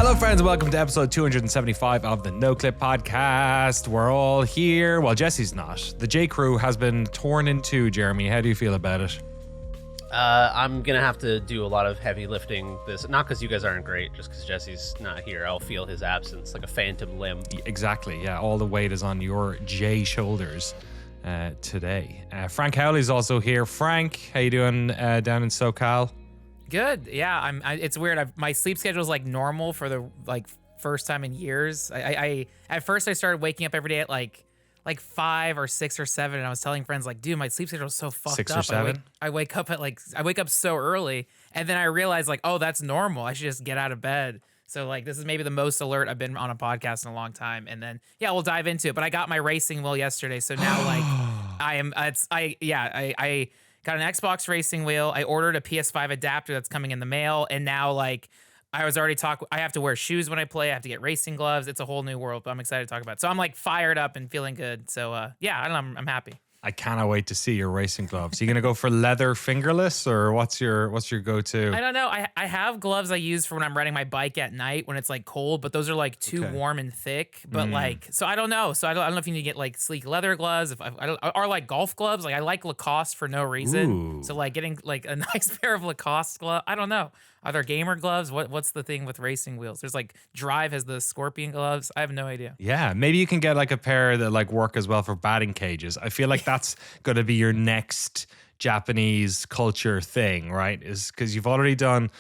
Hello, friends, and welcome to episode 275 of the Noclip podcast. We're all here. Well, Jesse's not. The J Crew has been torn in two, Jeremy. How do you feel about it? I'm going to have to do a lot of heavy lifting this. Not because you guys aren't great, just because Jesse's not here. I'll feel his absence like a phantom limb. Exactly, yeah. All the weight is on your J shoulders today. Frank Howley's also here. Frank, how you doing down in SoCal? Good. Yeah, it's weird. My sleep schedule is like normal for the first time in years. I at first I started waking up every day at like 5 or 6 or 7, and I was telling friends like, dude, my sleep schedule is so fucked 6 up. or 7? I wake up so early, and then I realized like, oh, that's normal. I should just get out of bed. So like this is maybe the most alert I've been on a podcast in a long time. And then yeah, we'll dive into it. But I got my racing wheel yesterday, so now like I got an Xbox racing wheel. I ordered a PS5 adapter that's coming in the mail, and now like I have to wear shoes when I play. I have to get racing gloves. It's a whole new world, but I'm excited to talk about it. So I'm like fired up and feeling good. So yeah, I don't know, I'm happy. I cannot wait to see your racing gloves. Are you gonna go for leather fingerless, or what's your go-to? I don't know. I have gloves I use for when I'm riding my bike at night when it's like cold, but those are like too warm and thick. But like, so I don't know. So I don't know if you need to get like sleek leather gloves, or like golf gloves. Like I like Lacoste for no reason. Ooh. So like getting like a nice pair of Lacoste gloves. I don't know. Are there gamer gloves? What's the thing with racing wheels? There's like Drive has the Scorpion gloves. I have no idea. Yeah, maybe you can get like a pair that like work as well for batting cages. I feel like that's going to be your next Japanese culture thing, right? Is because you've already done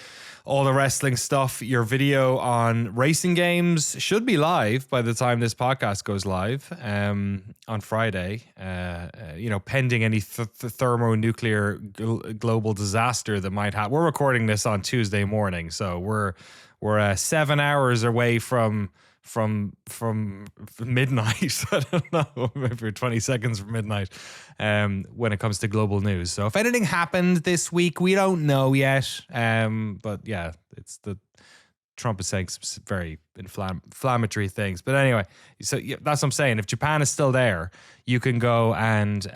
all the wrestling stuff. Your video on racing games should be live by the time this podcast goes live on Friday. Pending any thermonuclear global disaster that might happen. We're recording this on Tuesday morning, so we're 7 hours away from midnight. I don't know, maybe 20 seconds from midnight when it comes to global news. So if anything happened this week, we don't know yet. But yeah, Trump is saying some very inflammatory things. But anyway, so yeah, that's what I'm saying. If Japan is still there, you can go and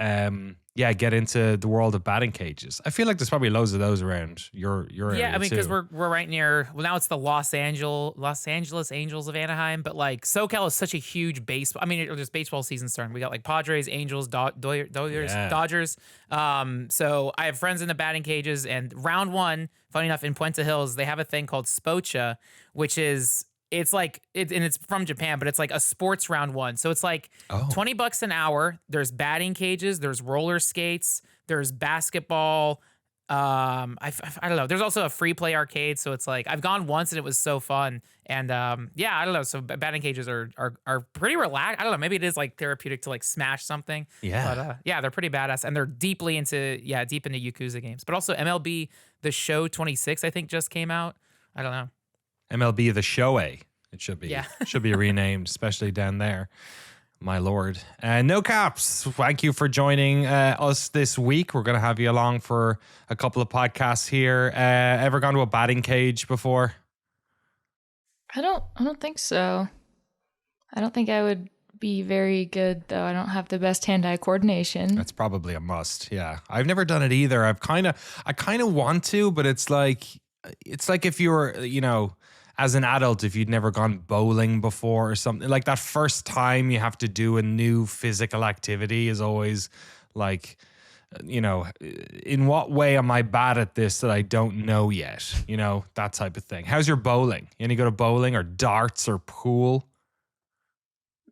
get into the world of batting cages. I feel like there's probably loads of those around your area. Yeah, I mean, because too. we're right near. Well, now it's the Los Angeles Angels of Anaheim, but like SoCal is such a huge baseball. I mean, there's baseball season starting. We got like Padres, Angels, Dodgers. So I have friends in the batting cages, and round one, funny enough, in Puente Hills, they have a thing called Spocha, which is. It's like and it's from Japan, but it's like a sports round one. So it's like $20 an hour. There's batting cages, there's roller skates, there's basketball. I don't know. There's also a free play arcade. So it's like I've gone once and it was so fun. And I don't know. So batting cages are pretty relaxed. I don't know. Maybe it is like therapeutic to like smash something. Yeah. But they're pretty badass, and they're deep into Yakuza games. But also MLB The Show 26 I think just came out. I don't know. MLB The Show-A. It should be. Yeah. Should be renamed, especially down there. My lord. Nocaps, thank you for joining us this week. We're going to have you along for a couple of podcasts here. Ever gone to a batting cage before? I don't think so. I don't think I would be very good, though. I don't have the best hand-eye coordination. That's probably a must. Yeah. I've never done it either. I kind of want to, but it's like if you were, as an adult, if you'd never gone bowling before or something, like that first time you have to do a new physical activity is always like, in what way am I bad at this that I don't know yet? That type of thing. How's your bowling? You any go to bowling or darts or pool?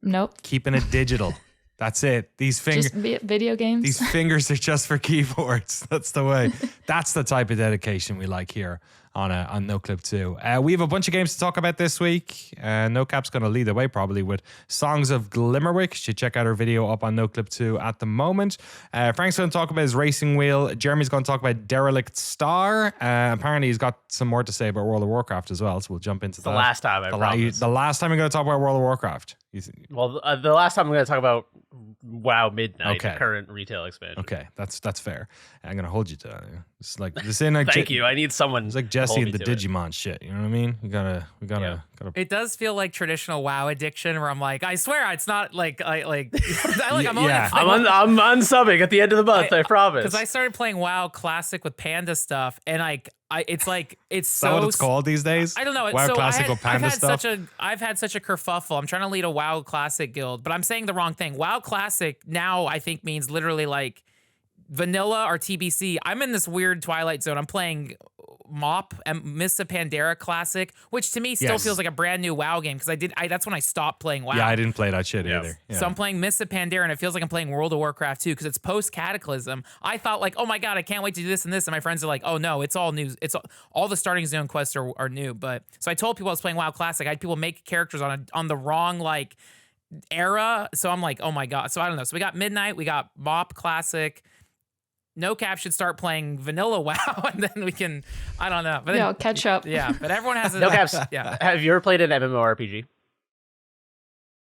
Nope. Keeping it digital. That's it. These fingers, just video games. These fingers are just for keyboards. That's the way. That's the type of dedication we like here on Noclip 2. We have a bunch of games to talk about this week. NoCap's going to lead the way probably with Songs of Glimmerwick. You should check out our video up on Noclip 2 at the moment. Frank's going to talk about his racing wheel. Jeremy's going to talk about Derelict Star. Apparently he's got some more to say about World of Warcraft as well, so we'll jump into that. The last time, I promise. The last time we're going to talk about World of Warcraft. Well, the last time I'm going to talk about WoW Midnight, the current retail expansion. Okay, that's fair. I'm going to hold you to that. It's like this ain't like Thank you. I need someone. It's like to Jesse hold and me the to it. Digimon shit. You know what I mean? We gotta. It does feel like traditional WoW addiction, where I'm like, I swear it's not like I'm only Yeah. I'm unsubbing at the end of the month. I promise. because I started playing WoW Classic with Panda stuff, and it's Is so that what it's called these days? I don't know. WoW So Classic with Panda stuff. I've had such a kerfuffle. I'm trying to lead a WoW Classic guild, but I'm saying the wrong thing. WoW Classic now I think means literally like vanilla or TBC. I'm in this weird twilight zone. I'm playing MoP and Mists of Pandaria Classic, which to me still Yes. feels like a brand new WoW game because that's when I stopped playing WoW. Yeah, I didn't play that shit either. Yeah. So I'm playing Mists of Pandaria, and it feels like I'm playing World of Warcraft too, because it's post Cataclysm. I thought like, oh my god, I can't wait to do this and this, and my friends are like, oh no, it's all new. It's all the starting zone quests are new. But so I told people I was playing WoW Classic. I had people make characters on the wrong like era. So I'm like, oh my god. So I don't know. So we got Midnight, we got MoP Classic. NoCap should start playing vanilla WoW, and then we can. I don't know. But Yeah, I'll catch up. yeah, but everyone has a No caps. Yeah, Have you ever played an MMORPG?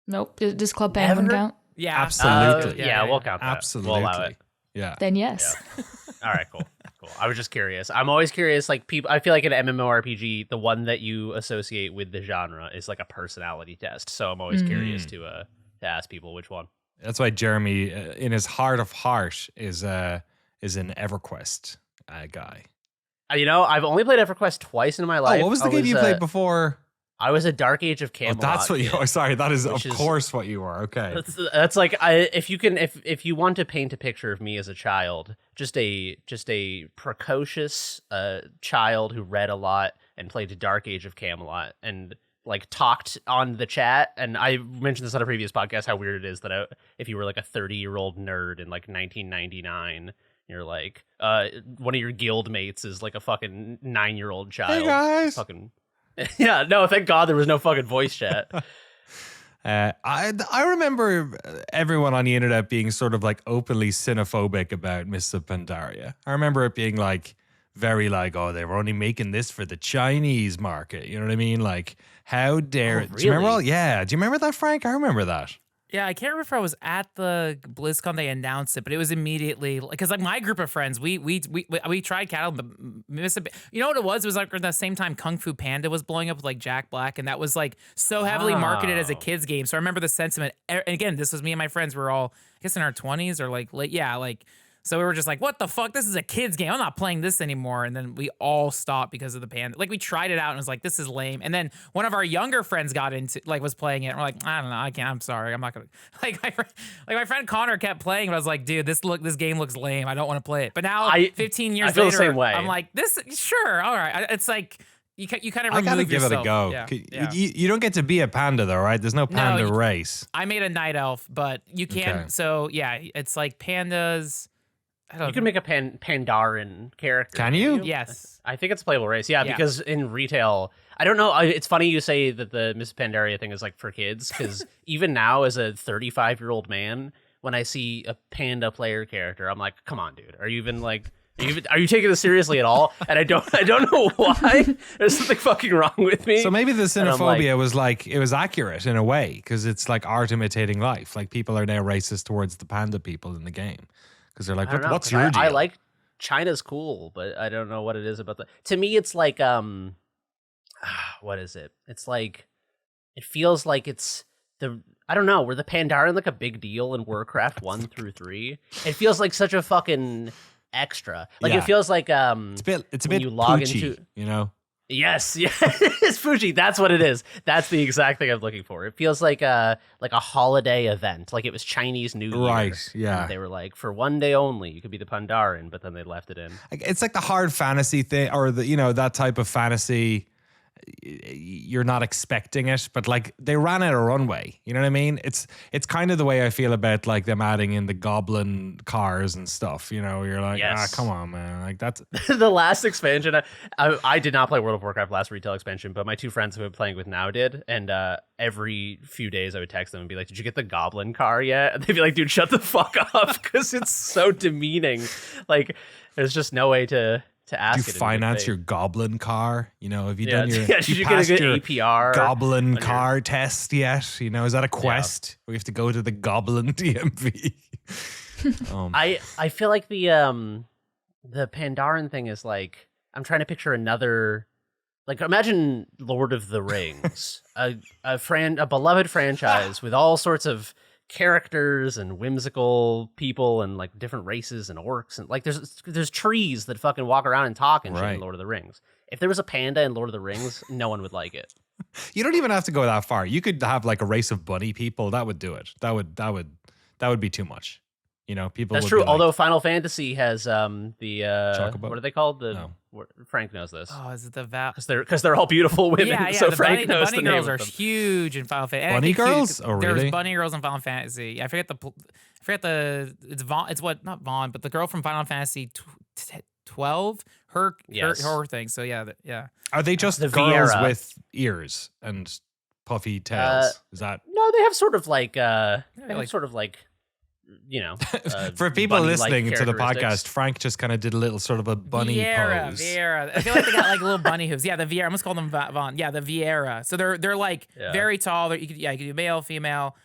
Nope. Does Club Penguin Never? count? yeah, Absolutely. Yeah, we'll count that. Absolutely. We'll allow it. Yeah. Then yes. All right, cool. I was just curious. I'm always curious. Like people, I feel like an MMORPG, the one that you associate with the genre is like a personality test. So I'm always curious to ask people which one. That's why Jeremy, in his heart of heart, is an EverQuest guy. You know, I've only played EverQuest twice in my life. Oh, what was the game you played before? I was a Dark Age of Oh, Camelot. that's what you are. Sorry, that is Which of is- course what you are. Okay. That's like if you want to paint a picture of me as a child, just a precocious child who read a lot and played Dark Age of Camelot and like talked on the chat. And I mentioned this on a previous podcast how weird it is that if you were like a 30-year-old nerd in like 1999, you're like one of your guild mates is like a fucking 9-year-old child. Hey guys. Fucking yeah, no, thank God there was no fucking voice chat. I remember everyone on the internet being sort of like openly xenophobic about Mists of Pandaria. I remember it being like very like, oh, they were only making this for the Chinese market. You know what I mean? Like, how dare? Oh, Do you remember? really? Yeah. Do you remember that, Frank? I remember that. Yeah, I can't remember if I was at the BlizzCon they announced it, but it was immediately because like my group of friends, we tried cattle, but you know what it was? It was like at the same time Kung Fu Panda was blowing up with like Jack Black, and that was like so heavily marketed as a kids game. So I remember the sentiment. And again, this was me and my friends. We were all I guess in our 20s or like late, yeah, like. So we were just like, what the fuck? This is a kid's game. I'm not playing this anymore. And then we all stopped because of the panda. Like we tried it out and was like, this is lame. And then one of our younger friends got into was playing it. And we're like, I don't know. I can't. I'm sorry. I'm not gonna like my friend Connor kept playing, but I was like, dude, this game looks lame. I don't want to play it. But now 15 years I feel later, the same way. I'm like, this sure, all right. It's like you kind of remove I gotta give yourself. it a go. Yeah. You don't get to be a panda though, right? There's no panda you- race. I made a night elf, but you can't. Okay. So yeah, it's like pandas. I don't You can make a Pandaren character. Can you? Yes. I think it's a playable race. Yeah, Yeah. because in retail, I don't know. It's funny you say that the Miss Pandaria thing is like for kids, because even now, as a 35-year-old man, when I see a panda player character, I'm like, come on, dude. Are you even like? Are you taking this seriously at all? And I don't know why. There's something fucking wrong with me. So maybe the And I'm like- xenophobia was like it was accurate in a way because it's like art imitating life. Like people are now racist towards the panda people in the game because they're like, I don't know, what's 'cause your deal? I like China's cool, but I don't know what it is about the. To me, it's like what is it? It's like it feels like it's the. I don't know. Were the Pandaren like a big deal in Warcraft 1 through 3? It feels like such a fucking extra. Like Yeah. it feels like It's a when bit you log Poochie, into- you know. Yes, it's Fuji. That's what it is. That's the exact thing I'm looking for. It feels like a holiday event, like it was Chinese New Year. Right, yeah. And they were like, for one day only, you could be the Pandaren, but then they left it in. It's like the hard fantasy thing, or that type of fantasy. You're not expecting it, but like they ran out of runway. You know what I mean? It's kind of the way I feel about like them adding in the goblin cars and stuff. You know, you're like, Yes. come on, man. Like that's The last expansion, I did not play World of Warcraft last retail expansion, but my two friends who I've been playing with now did. And every few days I would text them and be like, did you get the goblin car yet? And they'd be like, dude, shut the fuck up, because it's so demeaning. Like, there's just no way to ask do it. you finance your goblin car? You know, have you Yeah, done your? yeah, did you get a passed good your APR goblin on your- car test yet? You know, is that a quest? We have to go to the goblin DMV. I feel like the the Pandaren thing is like, I'm trying to picture another, like, imagine Lord of the Rings, a beloved franchise with all sorts of characters and whimsical people and like different races and orcs, and like there's trees that fucking walk around and talk and shit in Lord of the Rings. If there was a panda in Lord of the Rings, no one would like it. You don't even have to go that far. You could have like a race of bunny people. That would do it. That would be too much. You know, people. That's would true. be like, Although Final Fantasy has Chocobo? what are they called? No. Frank knows this. Oh, is it the Val? Because they're all beautiful women. Yeah, so the Frank knows bunny the girls name are of them. huge in Final Fantasy. Bunny girls? Oh, really? There's bunny girls in Final Fantasy. I forget it's Vaughn. It's what, not Vaughn, but the girl from Final Fantasy 12. Her thing. So yeah. Are they just The girls Viera. with ears and puffy tails? Is that No, they have sort of like like- sort of like, you know, for people bunny-like listening to the characteristics. podcast? Frank just kind of did a little sort of a bunny pose. Viera. I feel like they got like little bunny hooves. Yeah, the Viera. I almost called them Vaughn. Yeah, the Viera. So they're like very tall. You could do male, female.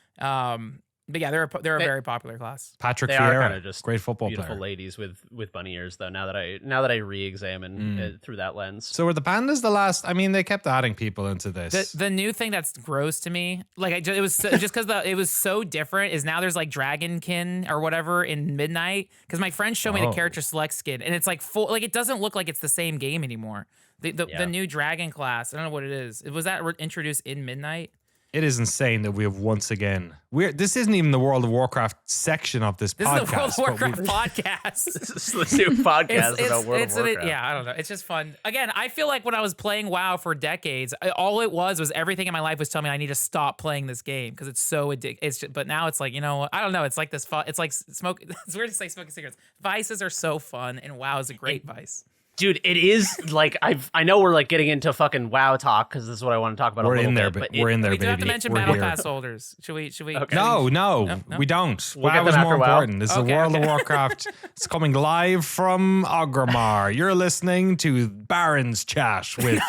But yeah, they're a very popular class. Patrick They are Vieira, kind of just great football beautiful player. ladies with bunny ears, though. Now that I re-examine through that lens, So were the pandas the last? I mean, they kept adding people into this. The new thing that's gross to me, like it was just because it was so different, is now there's like Dragonkin or whatever in Midnight. Because my friend showed me the character select skin, and it's like full, like it doesn't look like it's the same game anymore. The new dragon class, I don't know what it is. Was that introduced in Midnight? It is insane that we have once again. This isn't even the World of Warcraft section of this podcast. This is the World of but Warcraft we've- podcast. this is the new podcast about World of Warcraft. Yeah, I don't know. It's just fun. Again, I feel like when I was playing WoW for decades, all it was everything in my life was telling me I need to stop playing this game because it's so addictive. But now it's like, you know, I don't know. It's like this fun. It's like smoke. It's weird to say smoking cigarettes. Vices are so fun, and WoW is a great vice. Dude, it is like I know we're like getting into fucking WoW talk because this is what I want to talk about. We're a little in there, bit, but we're in there, We do baby. have to mention We're Battle here. Pass holders. Should we? Okay. No, No? we don't. We'll get WoW is them more after WoW. important. This is the World of Warcraft. It's coming live from Ogrimmar. You're listening to Baron's Chat with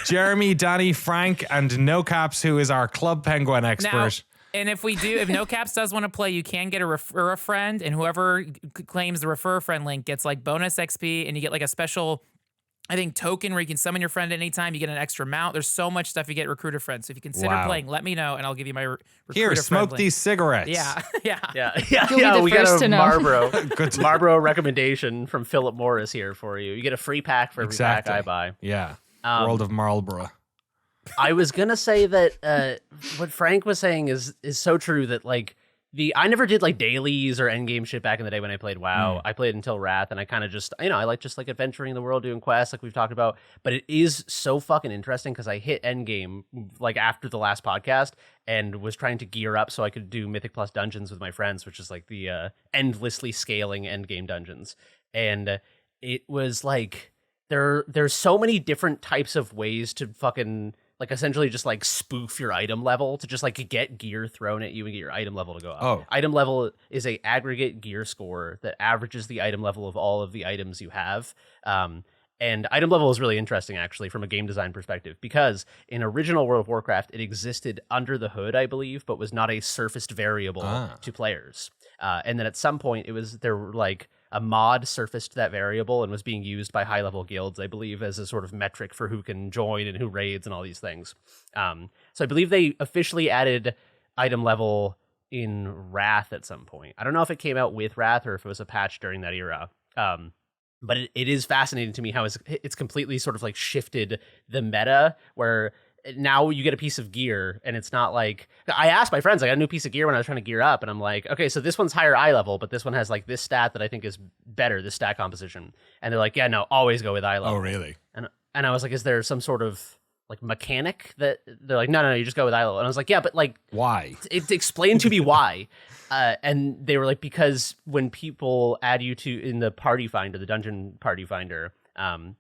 Jeremy, Danny, Frank, and Nocaps, who is our Club Penguin expert. Now, and if NoCaps does want to play, you can get a refer a friend, and whoever claims the refer a friend link gets like bonus XP, and you get like a special, I think, token where you can summon your friend at any time. You get an extra mount. There's so much stuff you get recruiter friends. So if you consider playing, let me know, and I'll give you my recruiter Here, friend smoke link. these cigarettes. Yeah. You'll be the We got first a to know. Marlboro Good to- Marlboro recommendation from Philip Morris here for you. You get a free pack for every pack I buy. Yeah. Um, World of Marlboro. I was gonna say that what Frank was saying is so true that like I never did like dailies or endgame shit back in the day when I played WoW. I played until Wrath, and I kind of just I like adventuring the world, doing quests like we've talked about. But it is so fucking interesting because I hit endgame like after the last podcast and was trying to gear up so I could do Mythic Plus dungeons with my friends, which is like the endlessly scaling endgame dungeons, and it was like there's so many different types of ways to fucking like essentially just like spoof your item level to just like get gear thrown at you and get your item level to go up. Oh. Item level is a aggregate gear score that averages the item level of all of the items you have. And item level is really interesting actually from a game design perspective because in original World of Warcraft it existed under the hood, I believe, but was not a surfaced variable to players. And then at some point there were like a mod surfaced that variable and was being used by high-level guilds, I believe, as a sort of metric for who can join and who raids and all these things. So I believe they officially added item level in Wrath at some point. I don't know if it came out with Wrath or if it was a patch during that era. But it is fascinating to me how it's completely sort of like shifted the meta where now you get a piece of gear and it's not like I asked my friends, I got a new piece of gear when I was trying to gear up and I'm like, okay, so this one's higher eye level, but this one has like this stat that I think is better, this stat composition. And they're like, yeah, no, always go with eye level. Oh, really? And I was like, is there some sort of like mechanic that they're like, no, you just go with eye level. And I was like, yeah, but like Why? it explained to me why. And they were like, because when people add you to in the party finder, the dungeon party finder,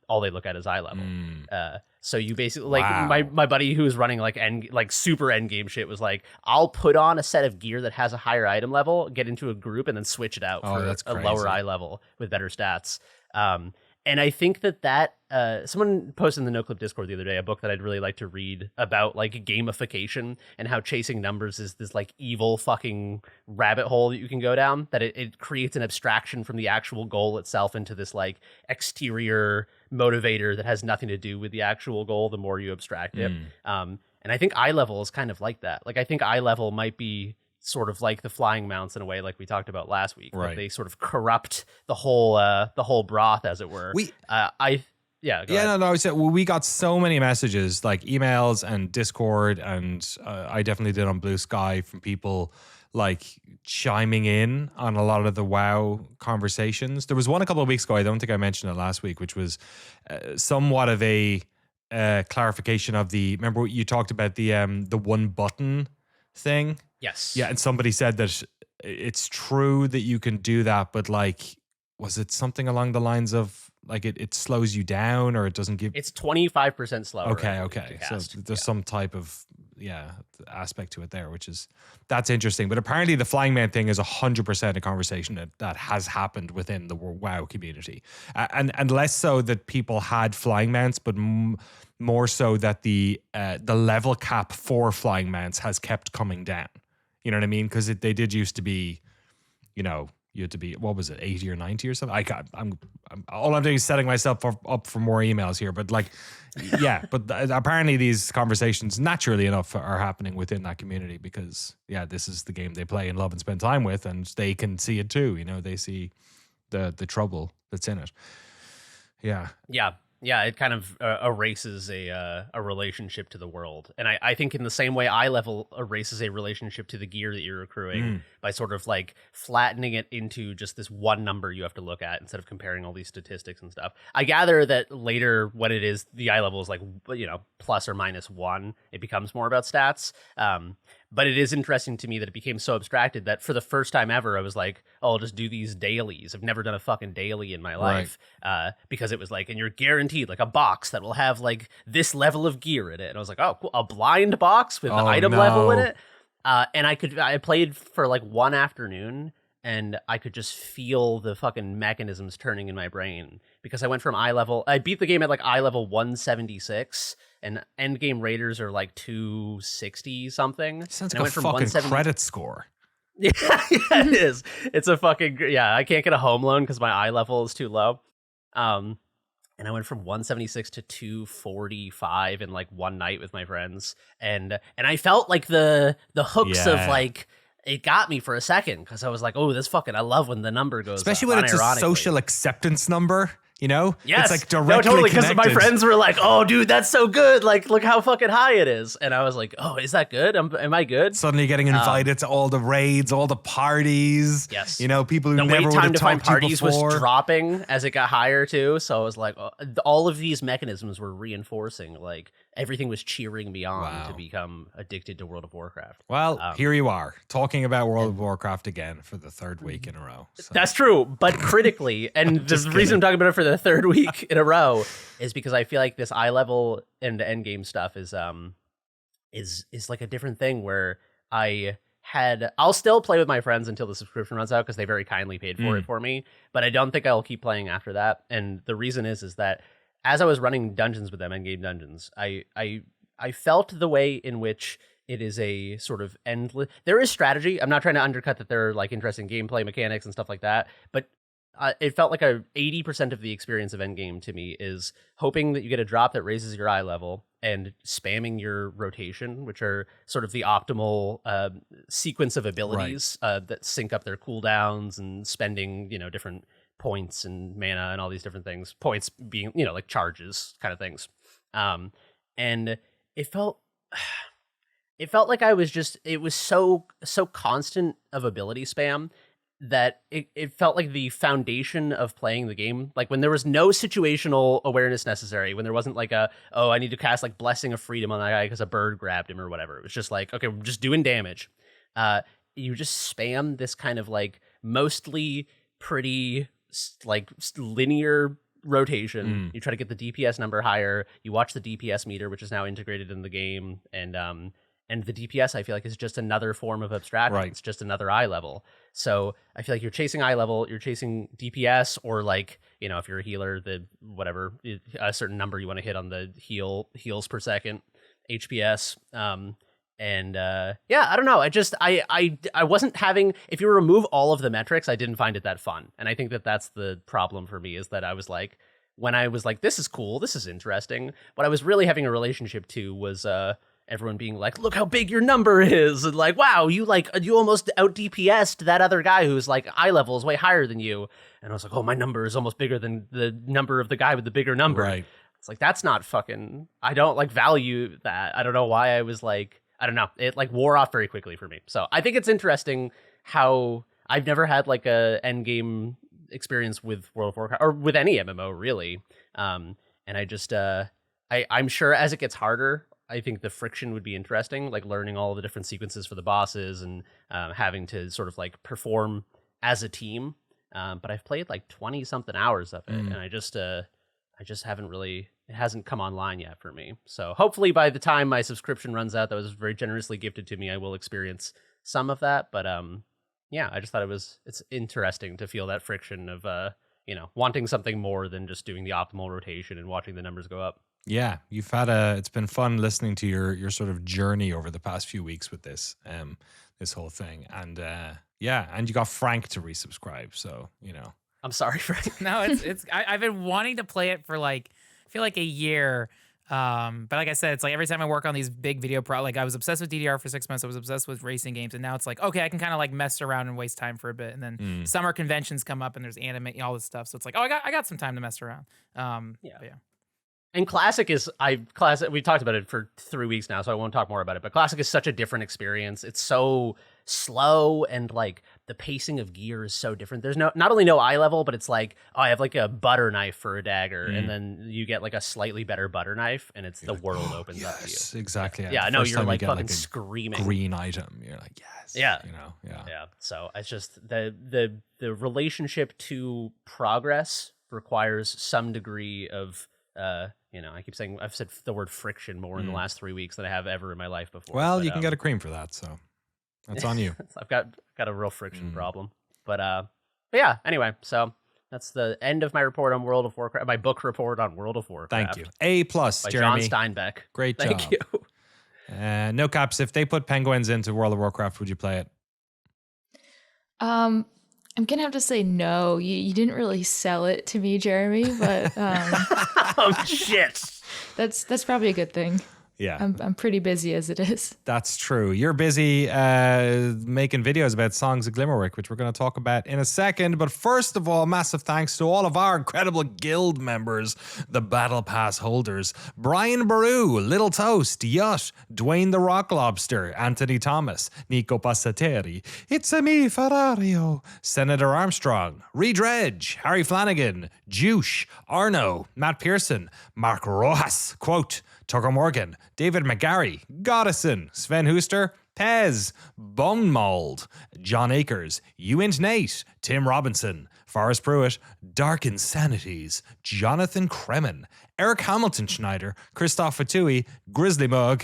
all they look at is eye level. So you basically like my buddy who was running like super end game shit was like, I'll put on a set of gear that has a higher item level, get into a group, and then switch it out for that's a crazy. lower eye level with better stats. And I think that someone posted in the NoClip Discord the other day a book that I'd really like to read about like gamification and how chasing numbers is this like evil fucking rabbit hole that you can go down, that it creates an abstraction from the actual goal itself into this like exterior motivator that has nothing to do with the actual goal the more you abstract it. And I think eye level is kind of like that. Like I think eye level might be sort of like the flying mounts in a way, like we talked about last week. Right. Like they sort of corrupt the whole broth, as it were. We go ahead. No. Well, we got so many messages, like emails and Discord, and I definitely did on Blue Sky, from people like chiming in on a lot of the WoW conversations. There was one a couple of weeks ago. I don't think I mentioned it last week, which was somewhat of a clarification of the. Remember you talked about the one button thing. Yes. Yeah, and somebody said that it's true that you can do that, but like, was it something along the lines of like it slows you down, or it doesn't give? It's 25% slower. Okay. So there's some type of aspect to it there, that's interesting. But apparently the flying man thing is 100% a conversation that has happened within the WoW community, and less so that people had flying mounts, but more so that the level cap for flying mounts has kept coming down. You know what I mean? Because they did used to be, you had to be, what was it, 80 or 90 or something? I'm all I'm doing is setting myself up for more emails here. But like, yeah, but apparently these conversations, naturally enough, are happening within that community because, this is the game they play and love and spend time with, and they can see it too. They see the trouble that's in it. Yeah. Yeah, it kind of erases a relationship to the world. And I think in the same way eye level erases a relationship to the gear that you're accruing by sort of like flattening it into just this one number you have to look at instead of comparing all these statistics and stuff. I gather that later when it is, the eye level is like, plus or minus 1, it becomes more about stats. But it is interesting to me that it became so abstracted that for the first time ever, I was like, oh, I'll just do these dailies. I've never done a fucking daily in my life because it was like, and you're guaranteed like a box that will have like this level of gear in it. And I was like, oh, cool. A blind box with the item level in it. And I played for like one afternoon and I could just feel the fucking mechanisms turning in my brain because I went from I beat the game at like eye level 176 and end game raiders are like 260 something. Sounds like a fucking credit score. Yeah, it is. It's a fucking, I can't get a home loan because my eye level is too low. And I went from 176 to 245 in like one night with my friends. And I felt like the hooks of like, it got me for a second because I was like, oh, I love when the number goes especially up, when it's a social acceptance number. Yes. It's like directly totally, because my connected. friends were like, oh, dude, that's so good. Like, look how fucking high it is. And I was like, oh, is that good? Am I good? Suddenly getting invited to all the raids, all the parties. Yes. People who the never wait would time have to find talked to you parties before. was dropping as it got higher, too. So I was like, all of these mechanisms were reinforcing. Like, everything was cheering me on to become addicted to World of Warcraft. Well, here you are, talking about World of Warcraft again for the third week in a row. So. That's true, but critically, and the reason I'm talking about it for the third week in a row is because I feel like this eye level and end game stuff is like a different thing where I'll still play with my friends until the subscription runs out because they very kindly paid for it for me, but I don't think I'll keep playing after that. And the reason is that as I was running dungeons with them, end game dungeons, I felt the way in which it is a sort of endless. There is strategy. I'm not trying to undercut that there are like interesting gameplay mechanics and stuff like that, but it felt like 80% of the experience of endgame to me is hoping that you get a drop that raises your eye level and spamming your rotation, which are sort of the optimal sequence of abilities that sync up their cooldowns and spending, different points and mana and all these different things. Points being, like charges kind of things. And it felt like it was so constant of ability spam that it felt like the foundation of playing the game, like when there was no situational awareness necessary, when there wasn't like I need to cast like Blessing of Freedom on that guy because a bird grabbed him or whatever. It was just like, okay, we're just doing damage. You just spam this kind of like mostly pretty like linear rotation. You try to get the DPS number higher. You watch the DPS meter, which is now integrated in the game, and And the DPS, I feel like, is just another form of abstraction. Right. It's just another eye level. So I feel like you're chasing eye level, you're chasing DPS, or like, if you're a healer, the whatever, a certain number you want to hit on the heals per second, HPS. I don't know. I wasn't having, if you remove all of the metrics, I didn't find it that fun. And I think that that's the problem for me, is that I was like, when I was like, this is cool, this is interesting, what I was really having a relationship to was everyone being like, look how big your number is, and like, wow, you almost out DPS'd that other guy who's like eye level is way higher than you. And I was like, oh, my number is almost bigger than the number of the guy with the bigger number. Right. It's like, that's not fucking, I don't like value that. I don't know why I was like, I don't know. It like wore off very quickly for me. So I think it's interesting how I've never had like a end game experience with World of Warcraft or with any MMO really. And I just, I'm sure as it gets harder, I think the friction would be interesting, like learning all the different sequences for the bosses and having to sort of like perform as a team. But I've played like 20 something hours of it, and I just haven't really, it hasn't come online yet for me. So hopefully by the time my subscription runs out, that was very generously gifted to me, I will experience some of that. But I just thought it's interesting to feel that friction of wanting something more than just doing the optimal rotation and watching the numbers go up. Yeah, it's been fun listening to your sort of journey over the past few weeks with this whole thing. And and you got Frank to resubscribe, so I'm sorry, Frank. No, I've been wanting to play it for like, I feel like a year. But like I said, it's like every time I work on these big video like I was obsessed with DDR for 6 months. I was obsessed with racing games. And now it's like, okay, I can kind of like mess around and waste time for a bit. And then summer conventions come up and there's anime, all this stuff. So it's like, oh, I got some time to mess around. Yeah. And Classic we talked about it for 3 weeks now, so I won't talk more about it, but Classic is such a different experience. It's so slow, and like the pacing of gear is so different. There's not only no eye level, but it's like, oh, I have like a butter knife for a dagger, and then you get like a slightly better butter knife, and it's the world opens up to you. Yes, exactly. Yeah, I know, you're like fucking like a screaming. Green item. You're like, yes. Yeah. Yeah. So it's just the relationship to progress requires some degree of I've said the word friction more in the last 3 weeks than I have ever in my life before. Well, you can get a cream for that, so that's on you. I've got a real friction problem. But yeah, anyway, so that's the end of my report on World of Warcraft, my book report on World of Warcraft. Thank you. A+, by Jeremy. John Steinbeck. Great job. Thank you. Nocaps, if they put penguins into World of Warcraft, would you play it? I'm gonna have to say no. You didn't really sell it to me, Jeremy, but oh shit. That's probably a good thing. Yeah. I'm pretty busy as it is. That's true. You're busy making videos about Songs of Glimmerwick, which we're going to talk about in a second. But first of all, massive thanks to all of our incredible guild members, the Battle Pass holders, Brian Baru, Little Toast, Yutt, Dwayne the Rock Lobster, Anthony Thomas, Nico Passateri, It's a me, Ferrario, Senator Armstrong, Redredge, Harry Flanagan, Juice, Arno, Matt Pearson, Mark Rojas, quote, Tucker Morgan, David McGarry, Goddison, Sven Hooster, Pez, Bonemold, John Akers, Uint Nate, Tim Robinson, Forrest Pruitt, Dark Insanities, Jonathan Kremen, Eric Hamilton Schneider, Christoph Fatui, Grizzly Mug,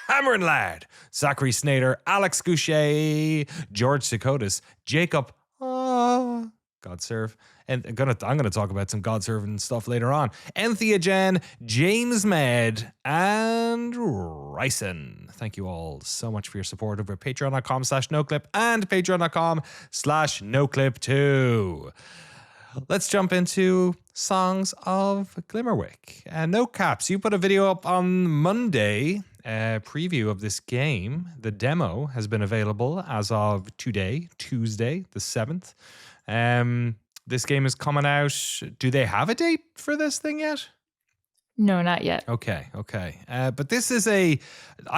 Cameron Laird, Zachary Snader, Alex Goucher, George Sikotis, Jacob, Godserve. And I'm gonna talk about some God-serving stuff later on. Entheogen, James Med, and Ryson. Thank you all so much for your support over at patreon.com/noclip and patreon.com/noclip2. Let's jump into Songs of Glimmerwick. Nocaps, you put a video up on Monday, a preview of this game. The demo has been available as of today, Tuesday, the 7th. This game is coming out. Do they have a date for this thing yet? No, not yet. Okay. But this is I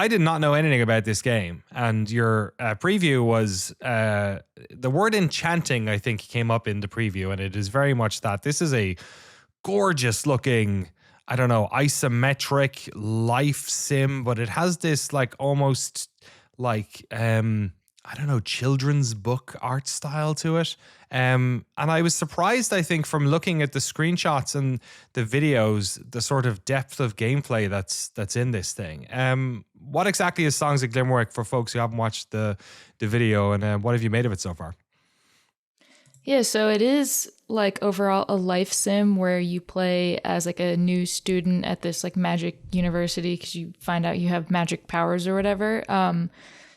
did not know anything about this game. And your preview was, the word enchanting, I think, came up in the preview. And it is very much that. This is a gorgeous looking, I don't know, isometric life sim. But it has this like almost like, I don't know, children's book art style to it. And I was surprised, I think, from looking at the screenshots and the videos, the sort of depth of gameplay that's in this thing. what exactly is Songs of Glimmerwick for folks who haven't watched the video, and what have you made of it so far? Yeah, so it is like overall a life sim where you play as like a new student at this like magic university because you find out you have magic powers or whatever.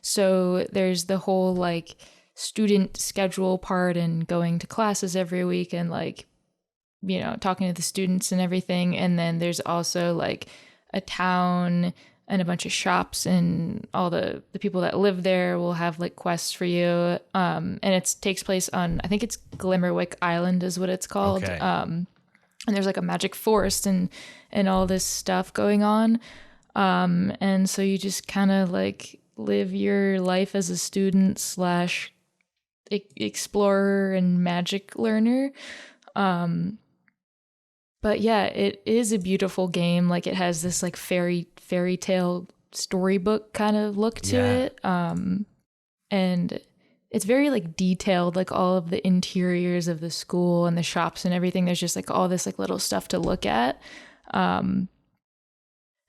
So there's the whole like student schedule part and going to classes every week and like, you know, talking to the students and everything. And then there's also like a town and a bunch of shops, and all the people that live there will have like quests for you. And it takes place on, I think it's Glimmerwick Island is what it's called. Okay. And there's like a magic forest and all this stuff going on. And so you just kind of like live your life as a student slash explorer and magic learner. But yeah, it is a beautiful game. Like it has this like fairy tale storybook kind of look to it. And it's very like detailed, like all of the interiors of the school and the shops and everything. There's just like all this like little stuff to look at. And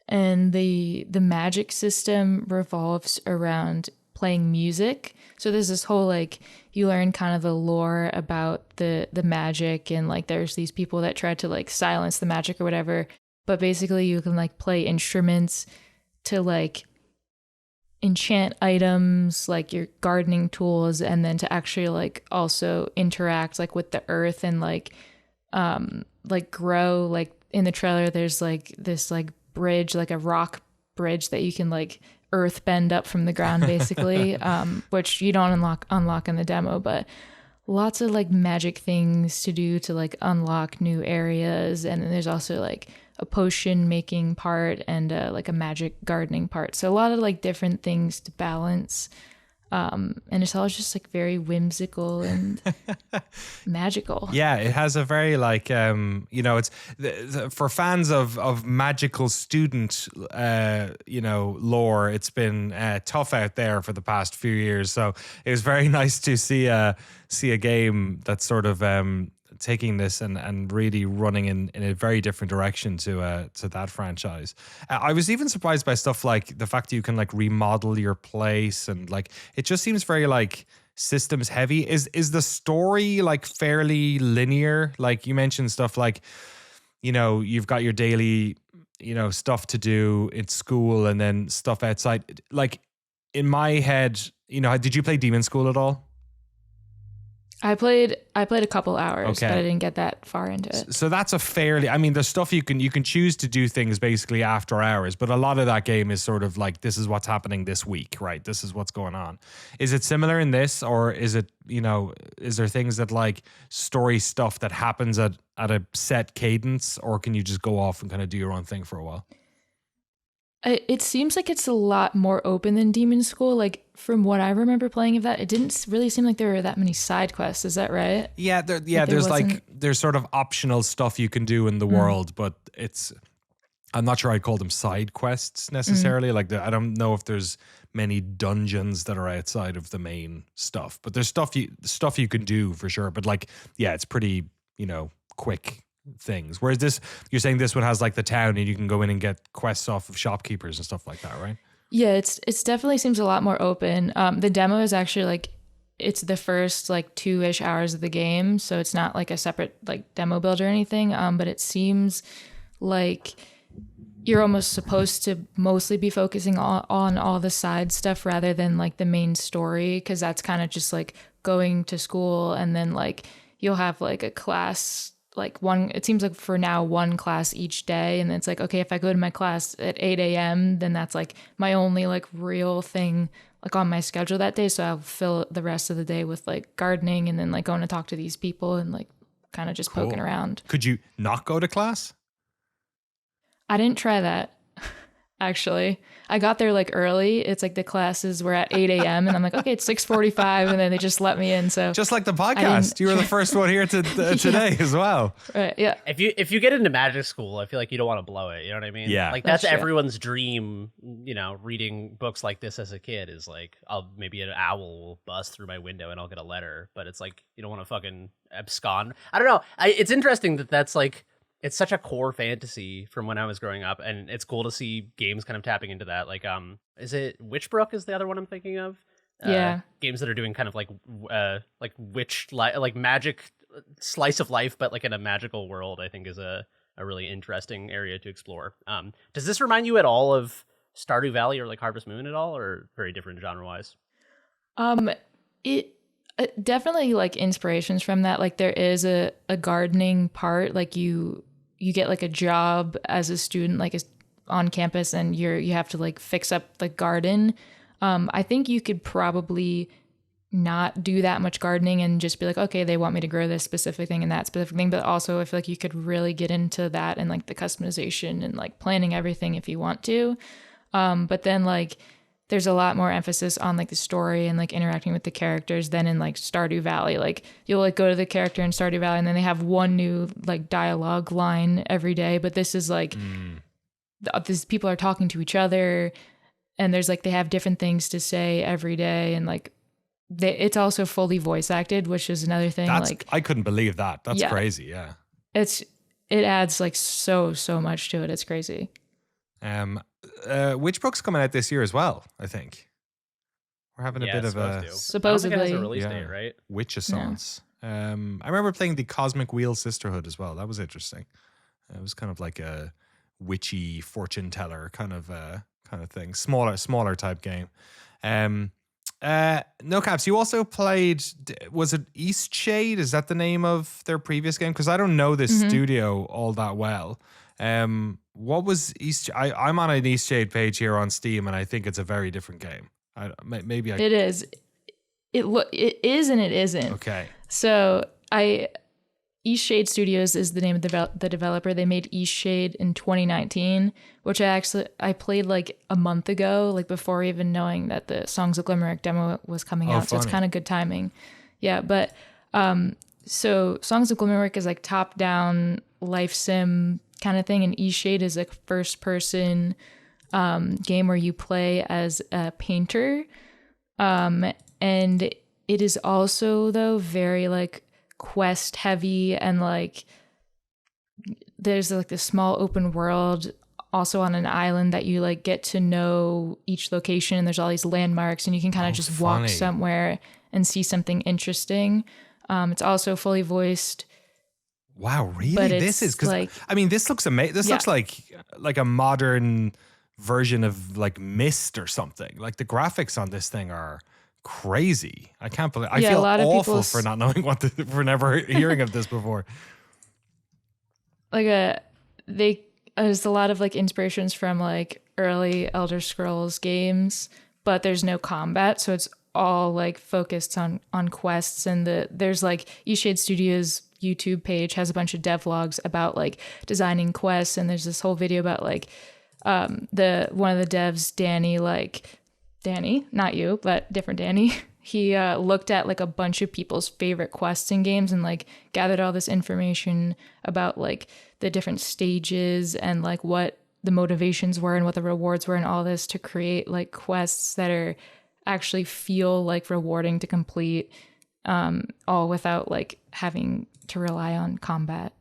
the magic system revolves around playing music. So there's this whole like you learn kind of the lore about the magic, and like there's these people that try to like silence the magic or whatever, but basically you can like play instruments to like enchant items like your gardening tools, and then to actually like also interact like with the earth and like grow. Like in the trailer there's like this like bridge, like a rock bridge that you can like earth bend up from the ground basically, which you don't unlock in the demo, but lots of like magic things to do to like unlock new areas. And then there's also like a potion making part and like a magic gardening part, so a lot of like different things to balance. And it's all just like very whimsical and magical. Yeah, it has a very like it's for fans of magical student lore. It's been tough out there for the past few years, so it was very nice to see a game that's sort of taking this and really running in a very different direction to that franchise. I was even surprised by stuff like the fact that you can like remodel your place, and like it just seems very like systems heavy. Is the story like fairly linear? Like you mentioned stuff like, you've got your daily, stuff to do in school and then stuff outside. Like in my head, did you play Demon School at all? I played a couple hours, okay, but I didn't get that far into it. So that's a fairly, there's stuff you can choose to do things basically after hours, but a lot of that game is sort of like, this is what's happening this week, right? This is what's going on. Is it similar in this, or is it, is there things that like story stuff that happens at a set cadence, or can you just go off and kind of do your own thing for a while? It seems like it's a lot more open than Demon School. Like from what I remember playing of that, it didn't really seem like there were that many side quests. Is that right? Yeah, there's sort of optional stuff you can do in the world, but I'm not sure I'd call them side quests necessarily. Like I don't know if there's many dungeons that are outside of the main stuff, but there's stuff you can do for sure. But like, yeah, it's pretty, quick things. Whereas this, you're saying this one has like the town and you can go in and get quests off of shopkeepers and stuff like that, right? Yeah, it's definitely seems a lot more open. The demo is actually like, it's the first like 2-ish hours of the game, so it's not like a separate like demo build or anything. But it seems like you're almost supposed to mostly be focusing on all the side stuff rather than like the main story, because that's kind of just like going to school, and then like you'll have like a class, like it seems like for now one class each day, and then it's like, okay, if I go to my class at 8 a.m. then that's like my only like real thing like on my schedule that day, so I'll fill the rest of the day with like gardening and then like going to talk to these people and like kind of just poking around. Could you not go to class? I didn't try that. Actually, I got there like early. It's like the classes were at 8 a.m. and I'm like, okay, it's 6:45, and then they just let me in. So just like the podcast, you were the first one here today as well. Right? Yeah. If you get into magic school, I feel like you don't want to blow it. You know what I mean? Yeah. Like that's everyone's dream. Reading books like this as a kid is like, maybe an owl will bust through my window and I'll get a letter. But it's like you don't want to fucking abscond. I don't know. It's interesting that's like it's such a core fantasy from when I was growing up, and it's cool to see games kind of tapping into that. Like, is it Witchbrook is the other one I'm thinking of? Yeah. Games that are doing kind of like like magic slice of life, but like in a magical world, I think is a really interesting area to explore. Does this remind you at all of Stardew Valley or like Harvest Moon at all, or very different genre wise? It definitely like inspirations from that. Like there is a gardening part. Like you get like a job as a student, like on campus, and you have to like fix up the garden. I think you could probably not do that much gardening and just be like, okay, they want me to grow this specific thing and that specific thing. But also I feel like you could really get into that and like the customization and like planning everything if you want to. But then like there's a lot more emphasis on like the story and like interacting with the characters than in like Stardew Valley. Like you'll like go to the character in Stardew Valley and then they have one new like dialogue line every day. But this is like these people are talking to each other, and there's like they have different things to say every day, and like it's also fully voice acted, which is another thing. Like I couldn't believe that. That's crazy. Yeah. It adds like so much to it. It's crazy. Witchbrook's coming out this year as well, I think. We're having a bit of a supposedly I don't think it has a release date, right? Witch-a-sons. I remember playing the Cosmic Wheel Sisterhood as well. That was interesting. It was kind of like a witchy fortune teller kind of thing. Smaller type game. Nocaps, you also played, was it Eastshade? Is that the name of their previous game? Because I don't know this studio all that well. What was I'm on an Eastshade page here on Steam, and I think it's a very different game. It is. It is and it isn't. Okay. So Eastshade Studios is the name of the developer. They made Eastshade in 2019, which I played like a month ago, like before even knowing that the Songs of Glimmerwick demo was coming out. So it's kind of good timing. Yeah, but so Songs of Glimmerwick is like top-down life sim kind of thing, and Eastshade is a first-person game where you play as a painter, and it is also though very like quest heavy, and like there's like this small open world also on an island that you like get to know each location, and there's all these landmarks, and you can kind of just walk somewhere and see something interesting. It's also fully voiced. Wow, really? This is because like, I mean, this looks amazing. This looks like a modern version of like Myst or something. Like the graphics on this thing are crazy. I can't believe. I feel awful for not knowing for never hearing of this before. Like there's a lot of like inspirations from like early Elder Scrolls games, but there's no combat, so it's all like focused on quests. And there's like Eastshade Studios YouTube page has a bunch of devlogs about like designing quests, and there's this whole video about like one of the devs, Danny, not you, but different Danny. He looked at like a bunch of people's favorite quests in games and like gathered all this information about like the different stages and like what the motivations were and what the rewards were and all this to create like quests that are actually feel like rewarding to complete, all without like having to rely on combat.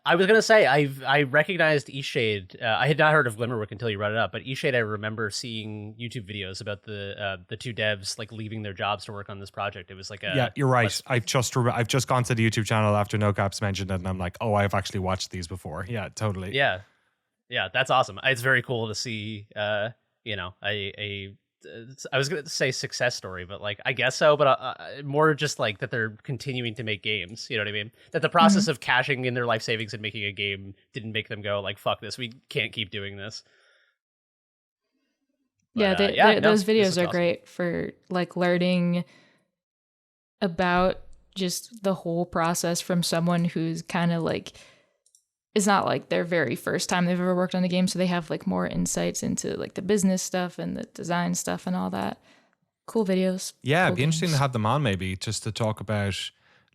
I was gonna say I recognized Eastshade. I had not heard of Glimmerwick until you brought it up, but Eastshade I remember seeing YouTube videos about the two devs like leaving their jobs to work on this project. It was like you're right. I've just gone to the YouTube channel after NoCaps mentioned it, and I'm like, oh, I've actually watched these before. Yeah, totally. Yeah, that's awesome. It's very cool to see. I was going to say success story, but like, I guess so, but more just like that they're continuing to make games. You know what I mean? That the process of cashing in their life savings and making a game didn't make them go like, fuck this. We can't keep doing this. But, those videos are awesome. Great for like learning about just the whole process from someone who's kind of like, it's not like their very first time they've ever worked on a game, so they have like more insights into like the business stuff and the design stuff and all that. Cool videos. Yeah, cool it'd be interesting to have them on maybe just to talk about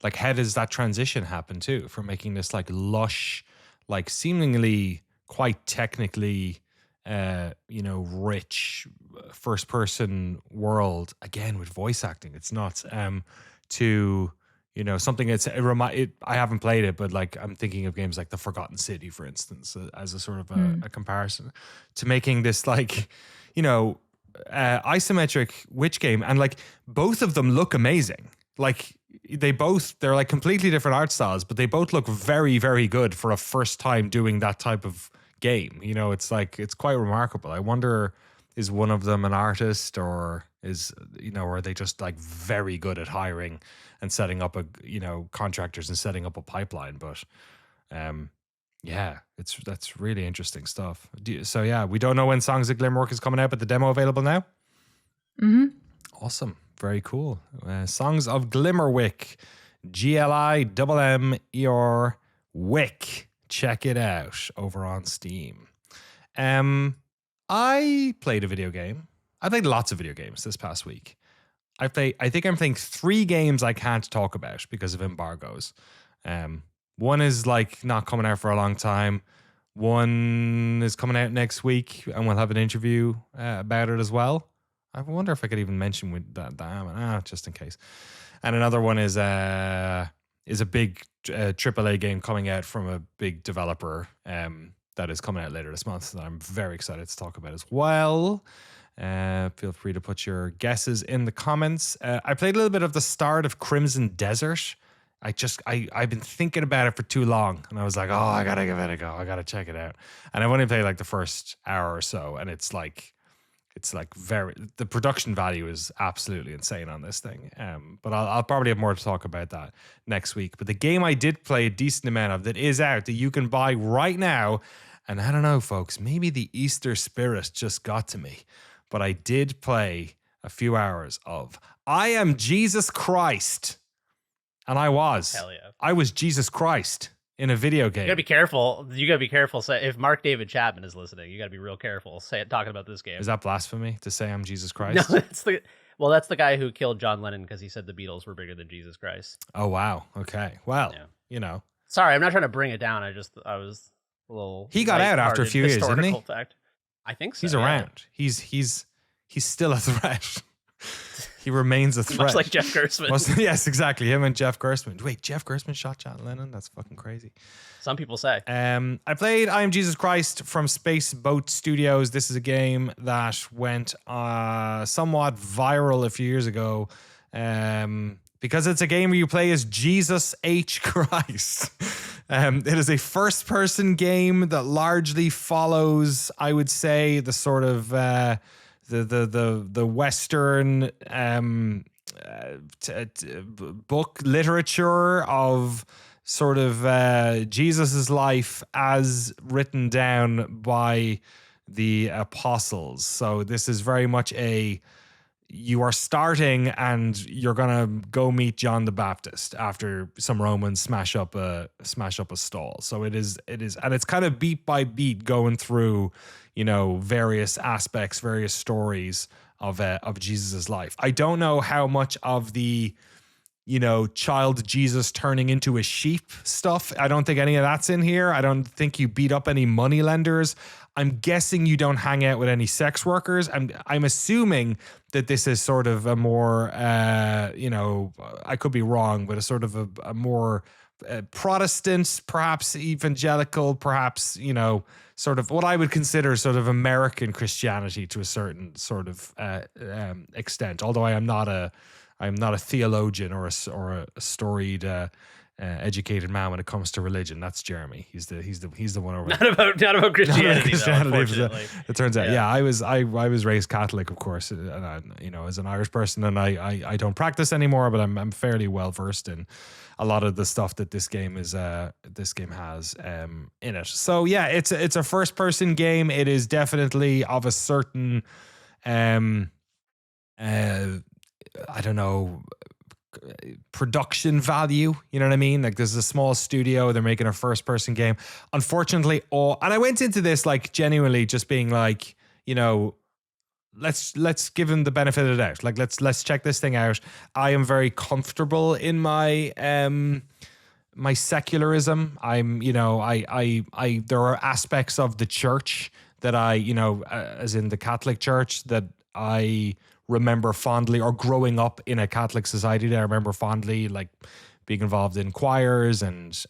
like how does that transition happen too, from making this like lush, like seemingly quite technically rich first person world, again with voice acting. It's nuts. To something I haven't played it, but like I'm thinking of games like The Forgotten City, for instance, as a sort of a comparison to making this like, isometric witch game. And like both of them look amazing. Like they're like completely different art styles, but they both look very, very good for a first time doing that type of game. It's like, it's quite remarkable. I wonder, is one of them an artist, or are they just like very good at hiring and setting up contractors and setting up a pipeline? But that's really interesting stuff. So yeah, we don't know when Songs of Glimmerwick is coming out, but the demo available now. Awesome, very cool. Songs of Glimmerwick, GLIMMER Wick. Check it out over on Steam. I played a video game. I played lots of video games this past week. I think I'm playing 3 games I can't talk about because of embargoes. One is like not coming out for a long time. One is coming out next week, and we'll have an interview about it as well. I wonder if I could even mention with that, just in case. And another one is a big AAA game coming out from a big developer that is coming out later this month that I'm very excited to talk about as well. Feel free to put your guesses in the comments. I played a little bit of the start of Crimson Desert. I've been thinking about it for too long, and I was like, I gotta give it a go. I gotta check it out. And I've only played like the first hour or so, and it's like the production value is absolutely insane on this thing. But I'll probably have more to talk about that next week. But the game I did play a decent amount of that is out that you can buy right now, and I don't know, folks, maybe the Easter spirit just got to me, but I did play a few hours of I Am Jesus Christ. And I was. Hell yeah. I was Jesus Christ in a video game. You gotta be careful. If Mark David Chapman is listening, you gotta be real careful talking about this game. Is that blasphemy to say I'm Jesus Christ? No, that's the guy who killed John Lennon because he said the Beatles were bigger than Jesus Christ. Oh wow. Okay. Well, Sorry, I'm not trying to bring it down. I was a little. He got out after a few years, didn't he? Fact. I think so. He's around. He's still a threat. He remains a threat. Much like Jeff Gerstmann. Yes, exactly. Him and Jeff Gerstmann. Wait, Jeff Gerstmann shot John Lennon? That's fucking crazy. Some people say. I played I Am Jesus Christ from Space Boat Studios. This is a game that went somewhat viral a few years ago because it's a game where you play as Jesus H. Christ. It is a first-person game that largely follows, I would say, the sort of the Western book literature of sort of Jesus's life as written down by the apostles. So this is very much you are starting and you're gonna go meet John the Baptist after some Romans smash up a stall. So it is, and it's kind of beat by beat going through, various aspects, various stories of Jesus's life. I don't know how much of the child Jesus turning into a sheep stuff. I don't think any of that's in here. I don't think you beat up any money lenders. I'm guessing you don't hang out with any sex workers. I'm assuming that this is sort of a more, I could be wrong, but a sort of a more Protestant, perhaps evangelical, perhaps, sort of what I would consider sort of American Christianity to a certain sort of extent. Although I am not a theologian or a storied educated man when it comes to religion. That's Jeremy. He's the one over. Not about Christianity. Unfortunately. It turns out. Yeah, I was raised Catholic, of course, and as an Irish person, and I don't practice anymore, but I'm fairly well versed in a lot of the stuff that this game has in it. So yeah, it's a first person game. It is definitely of a certain I don't know, production value, you know what I mean? Like there's a small studio, they're making a first person game. Unfortunately, and I went into this like genuinely just being like, let's give him the benefit of the doubt. Like let's check this thing out. I am very comfortable in my my secularism. I'm, I there are aspects of the church that I, as in the Catholic Church, that I remember fondly, or growing up in a Catholic society that I remember fondly, like being involved in choirs and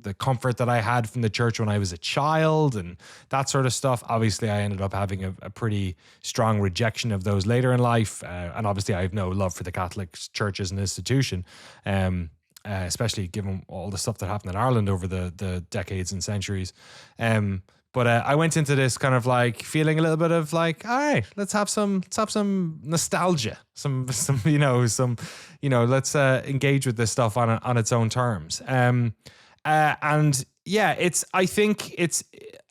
the comfort that I had from the church when I was a child and that sort of stuff. Obviously, I ended up having a pretty strong rejection of those later in life. And obviously, I have no love for the Catholic Church as an institution, especially given all the stuff that happened in Ireland over the decades and centuries. But I went into this kind of like feeling a little bit of like, all right, let's have some nostalgia, let's engage with this stuff on its own terms. And yeah,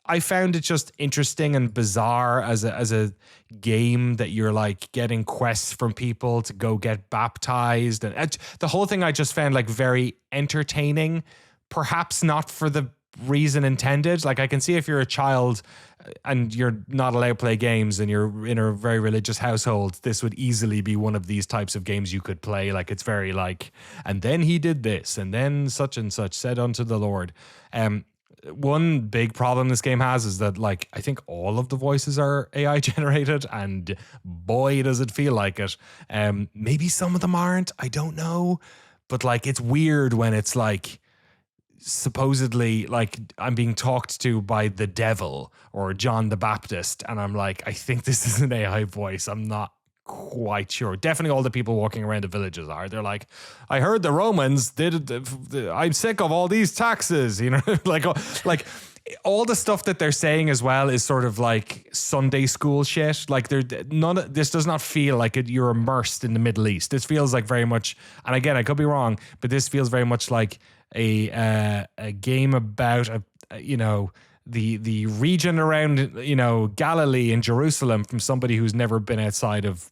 I found it just interesting and bizarre as a game that you're like getting quests from people to go get baptized, and the whole thing I just found like very entertaining, perhaps not for the reason intended. Like I can see if you're a child and you're not allowed to play games and you're in a very religious household, this would easily be one of these types of games you could play. Like it's very like, and then he did this and then such and such said unto the Lord. One big problem this game has is that like I think all of the voices are AI generated, and boy does it feel like it. Maybe some of them aren't, I don't know, but like it's weird when it's like supposedly like I'm being talked to by the devil or John the Baptist, and I'm like, I think this is an AI voice. I'm not quite sure. Definitely all the people walking around the villages are. They're like, I heard the Romans did it. I'm sick of all these taxes, you know, like all the stuff that they're saying as well is sort of like Sunday school shit. Like this does not feel like you're immersed in the Middle East. This feels like very much, and again, I could be wrong, but this feels very much like a game about the region around Galilee and Jerusalem from somebody who's never been outside of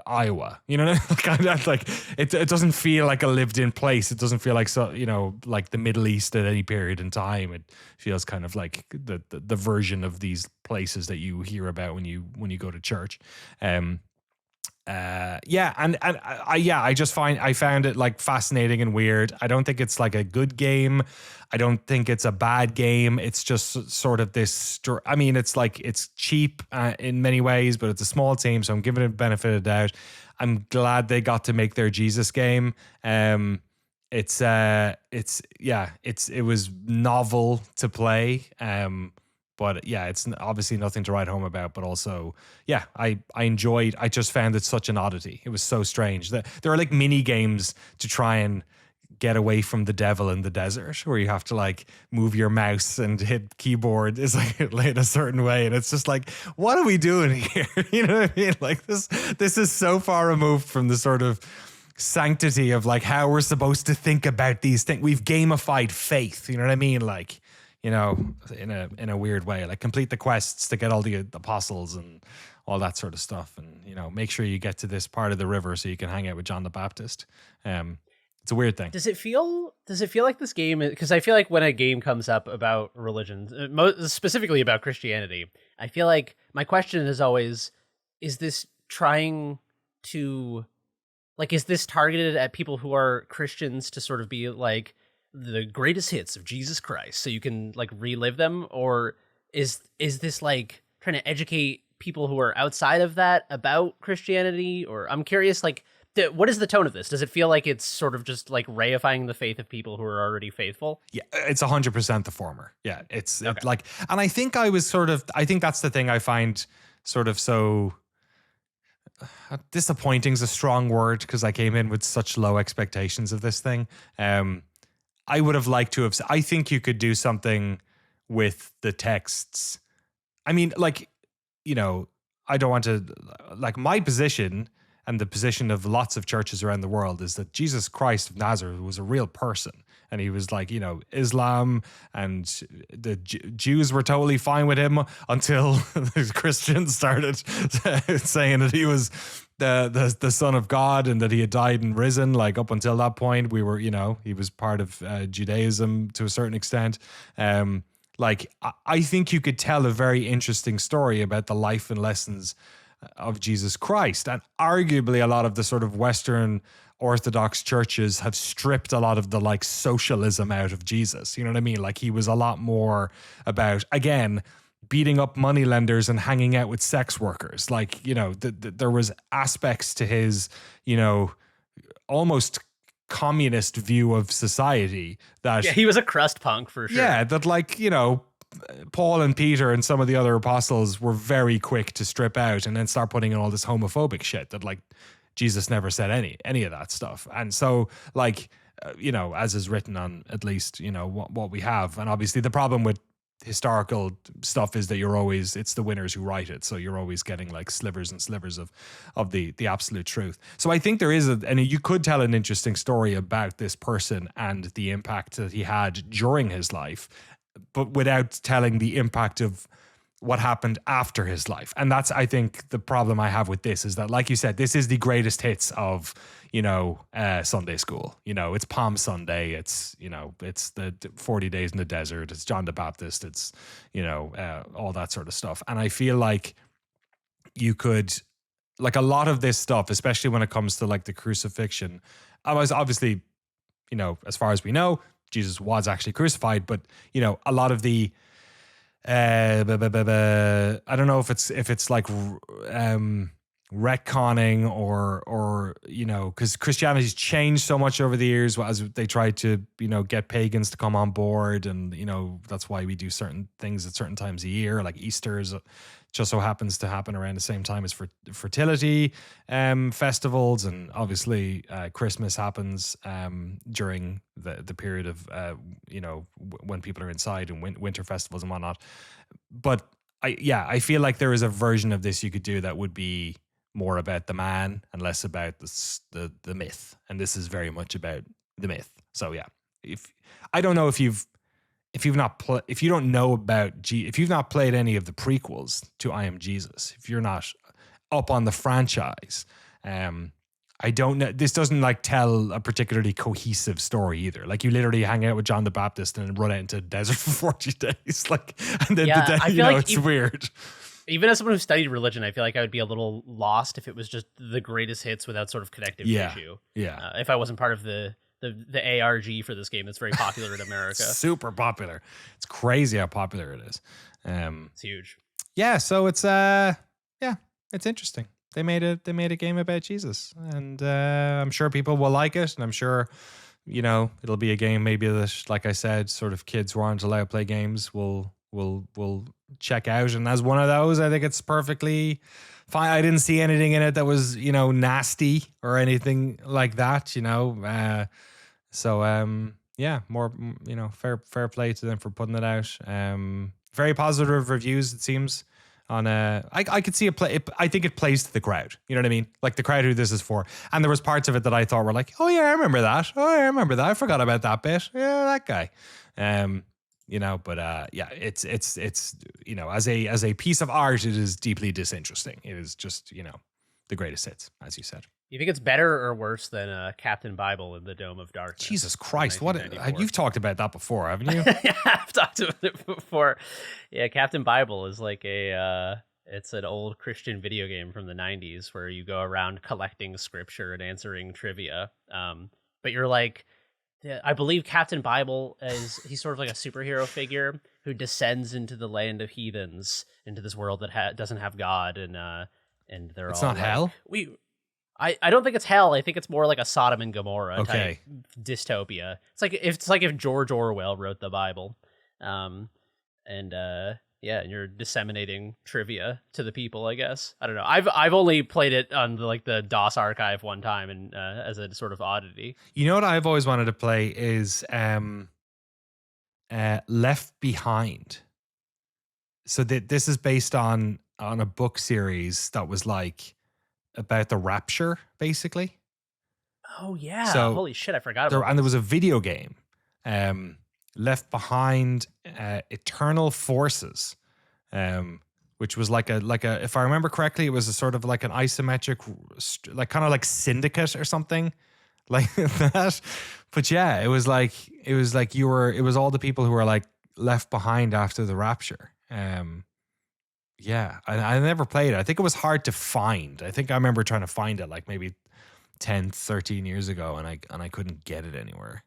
Iowa. You know what I mean? Like it doesn't feel like a lived in place. It doesn't feel like like the Middle East at any period in time. It feels kind of like the version of these places that you hear about when you go to church. I found it like fascinating and weird. I don't think it's like a good game. I don't think it's a bad game. It's just sort of this. I mean, it's like it's cheap in many ways, but it's a small team, so I'm giving it the benefit of the doubt. I'm glad they got to make their Jesus game. It was novel to play. But yeah, it's obviously nothing to write home about, but also, yeah, I just found it such an oddity. It was so strange. There are like mini games to try and get away from the devil in the desert where you have to like move your mouse and hit keyboard is like in a certain way. And it's just like, what are we doing here? You know what I mean? Like this is so far removed from the sort of sanctity of like how we're supposed to think about these things. We've gamified faith. You know what I mean? Like, in a weird way, like complete the quests to get all the apostles and all that sort of stuff. And, make sure you get to this part of the river so you can hang out with John the Baptist. It's a weird thing. Does it feel like this game, because I feel like when a game comes up about religion, specifically about Christianity, I feel like my question is always, is this trying to, like, is this targeted at people who are Christians to sort of be like, the greatest hits of Jesus Christ so you can like relive them, or is this like trying to educate people who are outside of that about Christianity? Or I'm curious, like what is the tone of this? Does it feel like it's sort of just like reifying the faith of people who are already faithful? Yeah, it's 100% the former. Yeah, it's okay. Like, and I think I think that's the thing I find sort of so disappointing is a strong word, because I came in with such low expectations of this thing. I would have liked to have. I think you could do something with the texts. I mean, like, I don't want to, like, my position and the position of lots of churches around the world is that Jesus Christ of Nazareth was a real person. And he was like, Islam and the Jews were totally fine with him until the Christians started saying that he was the Son of God and that he had died and risen. Like up until that point, we were, he was part of Judaism to a certain extent. Like I think you could tell a very interesting story about the life and lessons of Jesus Christ. And arguably a lot of the sort of Western Orthodox churches have stripped a lot of the like socialism out of Jesus. You know what I mean? Like he was a lot more about, again, beating up moneylenders and hanging out with sex workers. Like, there was aspects to his, almost communist view of society that Yeah, he was a crust punk for sure. yeah, that like, you know, Paul and Peter and some of the other apostles were very quick to strip out and then start putting in all this homophobic shit that like Jesus never said any of that stuff. And so like, you know, as is written on at least, you know, what we have. And obviously the problem with historical stuff is that it's the winners who write it. So you're always getting like slivers and slivers of the absolute truth. So I think there is and you could tell an interesting story about this person and the impact that he had during his life, but without telling the impact of what happened after his life. And that's, I think, the problem I have with this is that, like you said, this is the greatest hits of, you know, Sunday school. You know, it's Palm Sunday. It's, you know, it's the 40 days in the desert. It's John the Baptist. It's, you know, all that sort of stuff. And I feel like you could, like a lot of this stuff, especially when it comes to like the crucifixion, I was obviously, you know, as far as we know, Jesus was actually crucified, but, you know, a lot of the, I don't know if it's like retconning or you know, because Christianity's changed so much over the years as they try to, you know, get pagans to come on board, and you know that's why we do certain things at certain times a year, like Easter's just so happens to happen around the same time as fertility festivals, and obviously Christmas happens during the period of you know, when people are inside, and winter festivals and whatnot. But I feel like there is a version of this you could do that would be more about the man and less about the myth, and this is very much about the myth. So yeah, if you don't know about if you've not played any of the prequels to I Am Jesus, if you're not up on the franchise, I don't know. This doesn't like tell a particularly cohesive story either. Like you literally hang out with John the Baptist and run out into the desert for 40 days. Like, and then I feel like it's weird. Even as someone who studied religion, I feel like I would be a little lost if it was just the greatest hits without sort of connective tissue. Yeah. If I wasn't part of the ARG for this game that's very popular in America. Super popular. It's crazy how popular it is. It's huge. Yeah, so it's it's interesting. They made a game about Jesus, and I'm sure people will like it, and I'm sure, you know, it'll be a game maybe that, like I said, sort of kids who aren't allowed to play games will check out. And as one of those, I think it's perfectly fine. I didn't see anything in it that was, you know, nasty or anything like that, you know. Yeah, more, you know, fair play to them for putting it out. Very positive reviews, it seems. On I could see I think it plays to the crowd. You know what I mean? Like the crowd who this is for. And there was parts of it that I thought were like, oh yeah, I remember that. Oh, I remember that. I forgot about that bit. Yeah, that guy. You know, but yeah, it's you know, as a piece of art, it is deeply disinteresting. It is just, you know, the greatest hits, as you said. You think it's better or worse than Captain Bible in the Dome of Darkness? Jesus Christ, you've talked about that before, haven't you? Yeah, I've talked about it before. Yeah, Captain Bible is like it's an old Christian video game from the 90s where you go around collecting scripture and answering trivia. But you're like, I believe Captain Bible he's sort of like a superhero figure who descends into the land of heathens, into this world that doesn't have God, and they're it's all not like, hell. I don't think it's hell. I think it's more like a Sodom and Gomorrah type Okay. dystopia. It's like if George Orwell wrote the Bible, and you're disseminating trivia to the people. I guess I don't know. I've only played it on the DOS archive one time, and as a sort of oddity. You know what I've always wanted to play is Left Behind. So this is based on a book series that was like about the rapture, basically. Oh yeah! So holy shit, I forgot about. And there was a video game, Left Behind, Eternal Forces, which was like a if I remember correctly, it was a sort of like an isometric, like kind of like Syndicate or something like that. But yeah, it was like it was all the people who were like left behind after the rapture. Yeah, I never played it. I think it was hard to find. I think I remember trying to find it like maybe 10, 13 years ago, and I couldn't get it anywhere.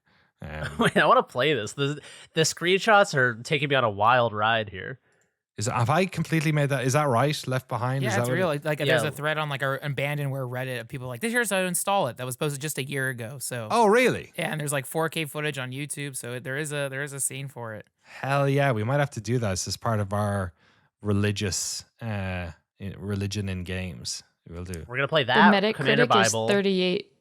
Wait, I want to play this. The screenshots are taking me on a wild ride here. Have I completely made that? Is that right? Left Behind? Yeah, Is that it's what real. Like Yeah. there's a thread on like our abandonware Reddit of people like, this here's how to install it. That was posted just a year ago. So Oh, really? yeah, and there's like 4K footage on YouTube. So there is a scene for it. Hell yeah, we might have to do that as part of our religious religion in games. We'll do. We're gonna play The that Commander Metacritic is Bible. 38.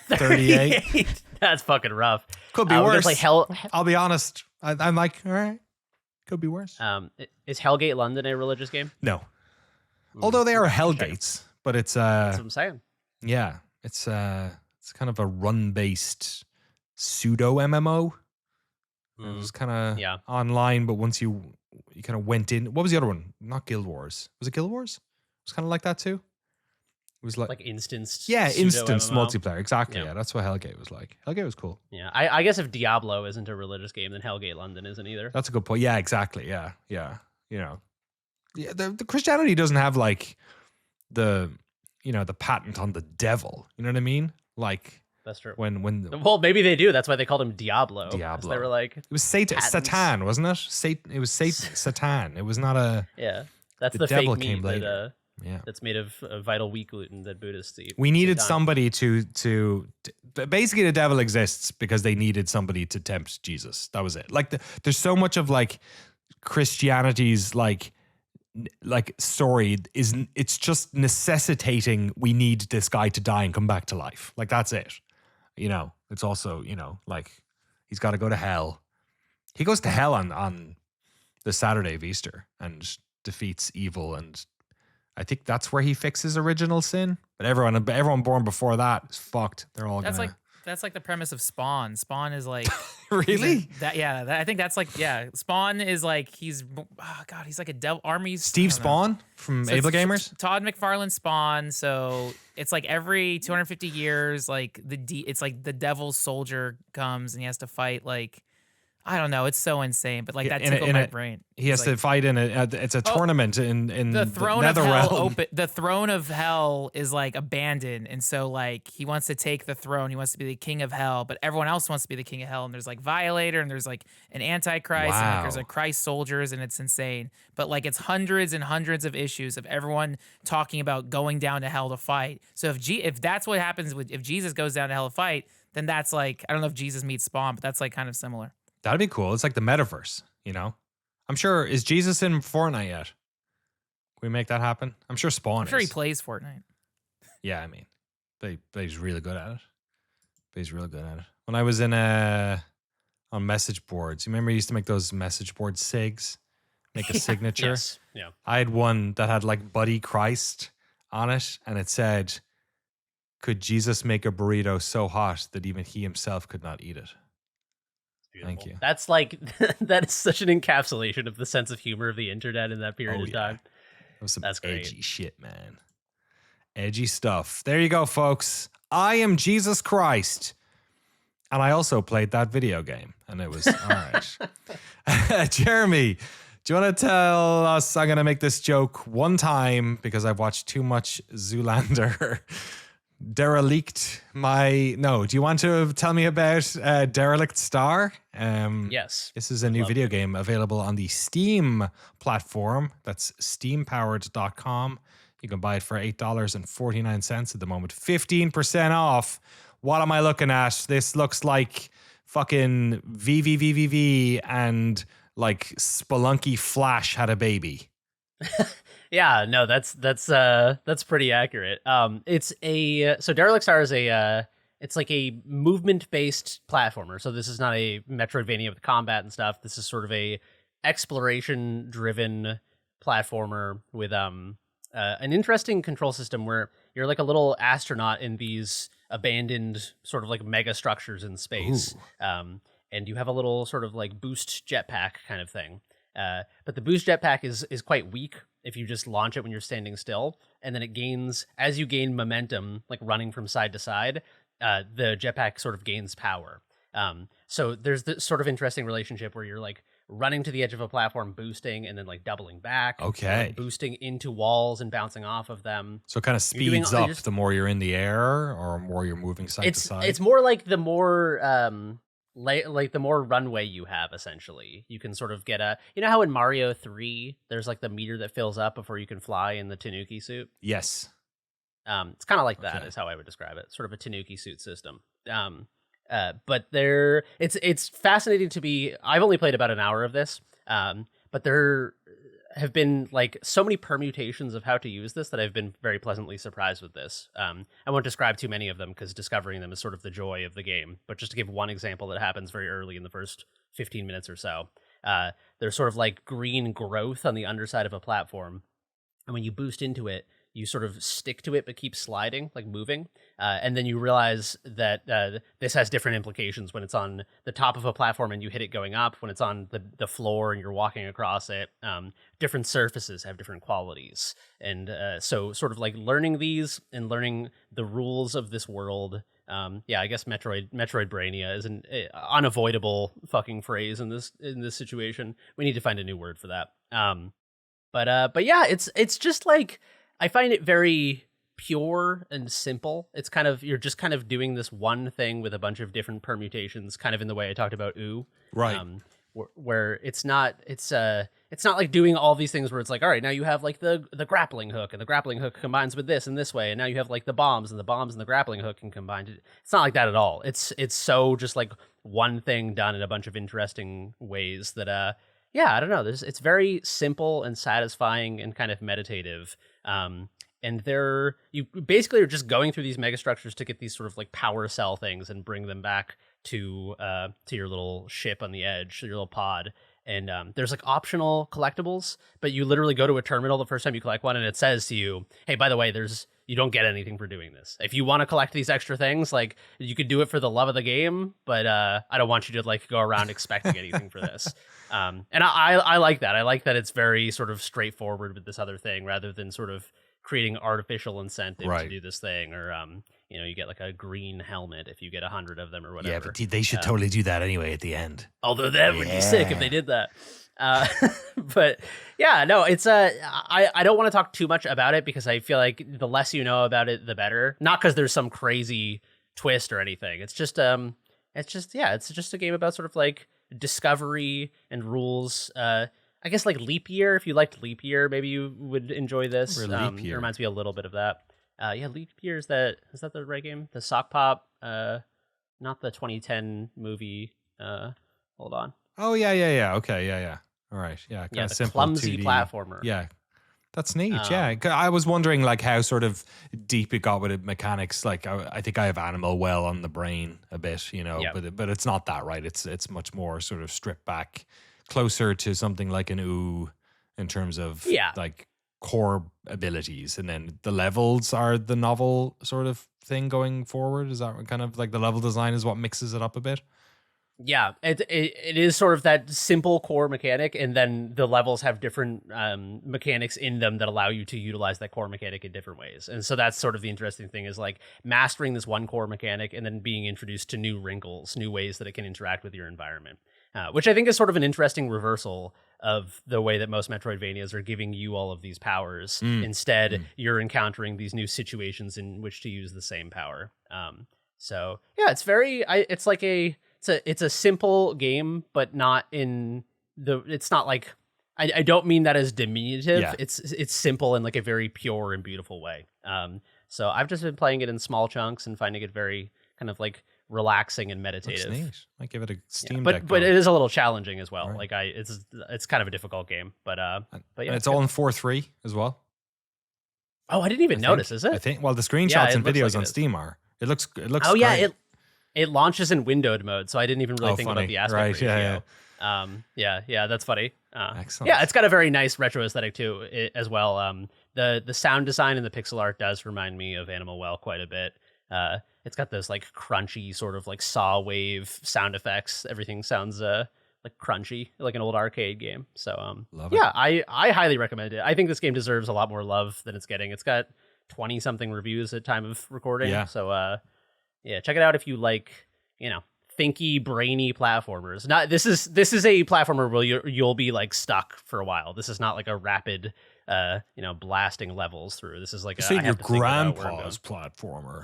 38. That's fucking rough. Could be We're gonna worse. play Hell. I'll be honest. I'm like, all right, could be worse. Is Hellgate London a religious game? No. Although they are Hellgates, but it's That's what I'm saying. yeah, it's kind of a run-based pseudo MMO. It was kind of Yeah. online, but once you kind of went in. What was the other one? Not Guild Wars. Was it Guild Wars? It was kind of like that too. It was like instanced. yeah, pseudo instance MMO. multiplayer. Exactly. Yeah. Yeah, that's what Hellgate was like. Hellgate was cool. Yeah, I guess if Diablo isn't a religious game, then Hellgate London isn't either. That's a good point. Yeah, exactly. Yeah. You know, yeah, the Christianity doesn't have like the patent on the devil. You know what I mean? Like That's true. when Well, maybe they do. That's why they called him Diablo. 'cause Diablo. They were like, it was patents. Satan, wasn't it? It was Satan. It was not a yeah, that's The the devil fake came meat later. that, yeah. that's made of vital wheat gluten that Buddhists eat. We needed Satan. somebody to basically the devil exists because they needed somebody to tempt Jesus. That was it. Like there's so much of like Christianity's like story it's just necessitating we need this guy to die and come back to life. Like that's it. It's also, like he's got to go to hell. He goes to hell on the Saturday of Easter and defeats evil, and I think that's where he fixes original sin. But everyone born before that is fucked. They're all That's like the premise of Spawn. Spawn is like really. I think that's like Spawn is like he's like a devil army. Steve Spawn from So Able it's Gamers. Todd McFarlane Spawn. So it's like every 250 years, like it's like the devil's soldier comes and he has to fight like. I don't know. It's so insane, but like that tickled my brain. He has to fight in it's a tournament in the throne of Netherrealm. hell. The throne of hell is like abandoned, and so like he wants to take the throne. He wants to be the king of hell, but everyone else wants to be the king of hell. And there's like Violator, and there's like an Antichrist, and like there's Wow. like Christ soldiers, and it's insane. But like it's hundreds and hundreds of issues of everyone talking about going down to hell to fight. So if that's what happens if Jesus goes down to hell to fight, then that's like I don't know if Jesus meets Spawn, but that's like kind of similar. That'd be cool. It's like the metaverse, I'm sure. Is Jesus in Fortnite yet? Can we make that happen? I'm sure Spawn I'm sure he is. plays Fortnite. Yeah, I mean, but he's really good at it. When I was on message boards, you remember you used to make those message board sigs? Make a signature? Yes. Yeah. I had one that had like Buddy Christ on it, and it said, "Could Jesus make a burrito so hot that even he himself could not eat it?" Beautiful. Thank you. That's like that is such an encapsulation of the sense of humor of the internet in that period of time. That was some That's great. edgy shit, man. Edgy stuff. There you go, folks. I am Jesus Christ. And I also played that video game, and it was all right. Jeremy, do you want to tell us? I'm going to make this joke one time because I've watched too much Zoolander. Derelict do you want to tell me about Derelict Star? Yes. This is a new video game available on the Steam platform. That's steampowered.com. You can buy it for $8.49 at the moment. 15% off. What am I looking at? This looks like fucking VVVVV and like Spelunky Flash had a baby. Yeah, no, that's pretty accurate. So Derelict Star is it's like a movement-based platformer. So this is not a Metroidvania with combat and stuff. This is sort of a exploration-driven platformer with an interesting control system where you're like a little astronaut in these abandoned sort of like mega structures in space. And you have a little sort of like boost jetpack kind of thing. But the boost jetpack is quite weak if you just launch it when you're standing still, and then it gains as you gain momentum, like running from side to side. The jetpack sort of gains power. So there's this sort of interesting relationship where you're like running to the edge of a platform, boosting, and then like doubling back. Okay. Like boosting into walls and bouncing off of them. So it kind of You're doing- speeds you're up just- the more you're in the air or more you're moving side to side. It's more like the more like the more runway you have, essentially, you can sort of get a, you know how in Mario 3 there's like the meter that fills up before you can fly in the Tanuki suit. Yes. It's kind of like that is how I would describe it, sort of a Tanuki suit system. But it's fascinating to be. I've only played about an hour of this, but there have been like so many permutations of how to use this that I've been very pleasantly surprised with this. I won't describe too many of them because discovering them is sort of the joy of the game. But just to give one example that happens very early in the first 15 minutes or so, there's sort of like green growth on the underside of a platform. And when you boost into it, you sort of stick to it but keep sliding, like moving. And then you realize that this has different implications when it's on the top of a platform and you hit it going up, when it's on the floor and you're walking across it. Different surfaces have different qualities. And so sort of like learning these and learning the rules of this world. I guess Metroidvania is an unavoidable fucking phrase in this situation. We need to find a new word for that. But yeah, it's just like, I find it very pure and simple. It's kind of, you're just kind of doing this one thing with a bunch of different permutations, kind of in the way I talked about Ooh. Right. Where it's not like doing all these things where it's like, all right, now you have like the grappling hook, and the grappling hook combines with this and this way, and now you have like the bombs and the grappling hook can combine. It's not like that at all. It's so just like one thing done in a bunch of interesting ways that I don't know. It's very simple and satisfying and kind of meditative. And you basically are just going through these megastructures to get these sort of like power cell things and bring them back to your little ship on the edge, your little pod. And there's like optional collectibles, but you literally go to a terminal the first time you collect one, and it says to you, hey, by the way, you don't get anything for doing this. If you want to collect these extra things, like you could do it for the love of the game, but I don't want you to like go around expecting anything for this. And I like that. I like that it's very sort of straightforward with this other thing rather than sort of creating artificial incentive to do this thing, or you get like a green helmet if you get 100 of them or whatever. Yeah, but they should totally do that anyway at the end. Although that would be sick if they did that. But yeah, no, it's I don't want to talk too much about it because I feel like the less you know about it, the better. Not because there's some crazy twist or anything. It's just it's just a game about sort of like discovery and rules. I guess like Leap Year. If you liked Leap Year, maybe you would enjoy this. It reminds me a little bit of that. Leap Year, is that the right game? The Sock Pop, not the 2010 movie. Hold on. Oh yeah. Okay, yeah. All right, yeah. The simple clumsy 2D platformer. Yeah, that's neat. Yeah, I was wondering like how sort of deep it got with the mechanics. Like I think I have Animal Well on the brain a bit, but it's not that, right. It's much more sort of stripped back, closer to something like an Ooh in terms of like core abilities, and then the levels are the novel sort of thing going forward. Is that kind of like the level design is what mixes it up a bit? Yeah, it is sort of that simple core mechanic, and then the levels have different mechanics in them that allow you to utilize that core mechanic in different ways. And so that's sort of the interesting thing, is like mastering this one core mechanic and then being introduced to new wrinkles, new ways that it can interact with your environment, which I think is sort of an interesting reversal of the way that most Metroidvanias are giving you all of these powers. Instead, you're encountering these new situations in which to use the same power. So yeah, it's very, it's like it's a simple game, but not in it's not like, I don't mean that as diminutive. Yeah. It's simple in like a very pure and beautiful way. So I've just been playing it in small chunks and finding it very kind of like relaxing and meditative. Looks neat. Might give it a Steam Deck. But it is a little challenging as well. Right. Like it's kind of a difficult game, but yeah. And it's all in 4:3 as well. Oh, I didn't even notice. Is it? I think. Well, the screenshots and videos like on Steam are. It looks. Oh yeah, great. It launches in windowed mode, so I didn't even really think about the aspect ratio. Yeah, that's funny. Excellent. Yeah, it's got a very nice retro aesthetic too, as well. The sound design and the pixel art does remind me of Animal Well quite a bit. It's got those like crunchy sort of like saw wave sound effects. Everything sounds like crunchy, like an old arcade game. So Love it. Yeah, I highly recommend it. I think this game deserves a lot more love than it's getting. It's got 20 something reviews at time of recording. Yeah. So yeah, check it out if you like, thinky, brainy platformers. This is a platformer where you'll be like stuck for a while. This is not like a rapid blasting levels through. This is like So your grandpa's platformer.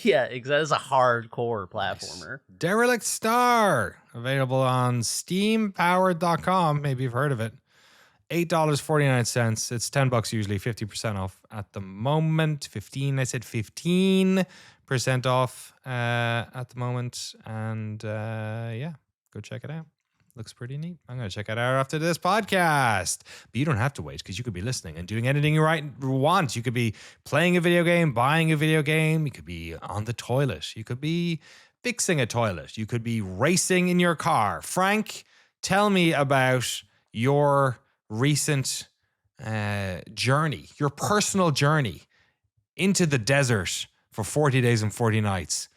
Yeah, exactly. It's a hardcore platformer. Nice. Derelict Star, available on steampowered.com. Maybe you've heard of it. $8.49. It's $10 usually, 50% off at the moment. 15, I said 15% off at the moment. And yeah, go check it out. Looks pretty neat. I'm going to check it out after this podcast. But you don't have to wait, because you could be listening and doing anything you want. You could be playing a video game, buying a video game. You could be on the toilet. You could be fixing a toilet. You could be racing in your car. Frank, tell me about your recent journey, your personal journey into the desert for 40 days and 40 nights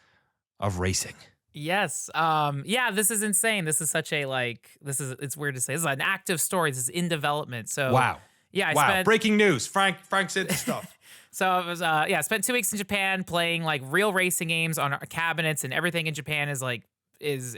of racing. Yes. Yeah, this is insane. This is such a it's weird to say. This is an active story. This is in development. So wow. Yeah, I spent breaking news. Frank's into stuff. So I was I spent 2 weeks in Japan playing like real racing games on our cabinets, and everything in Japan is like is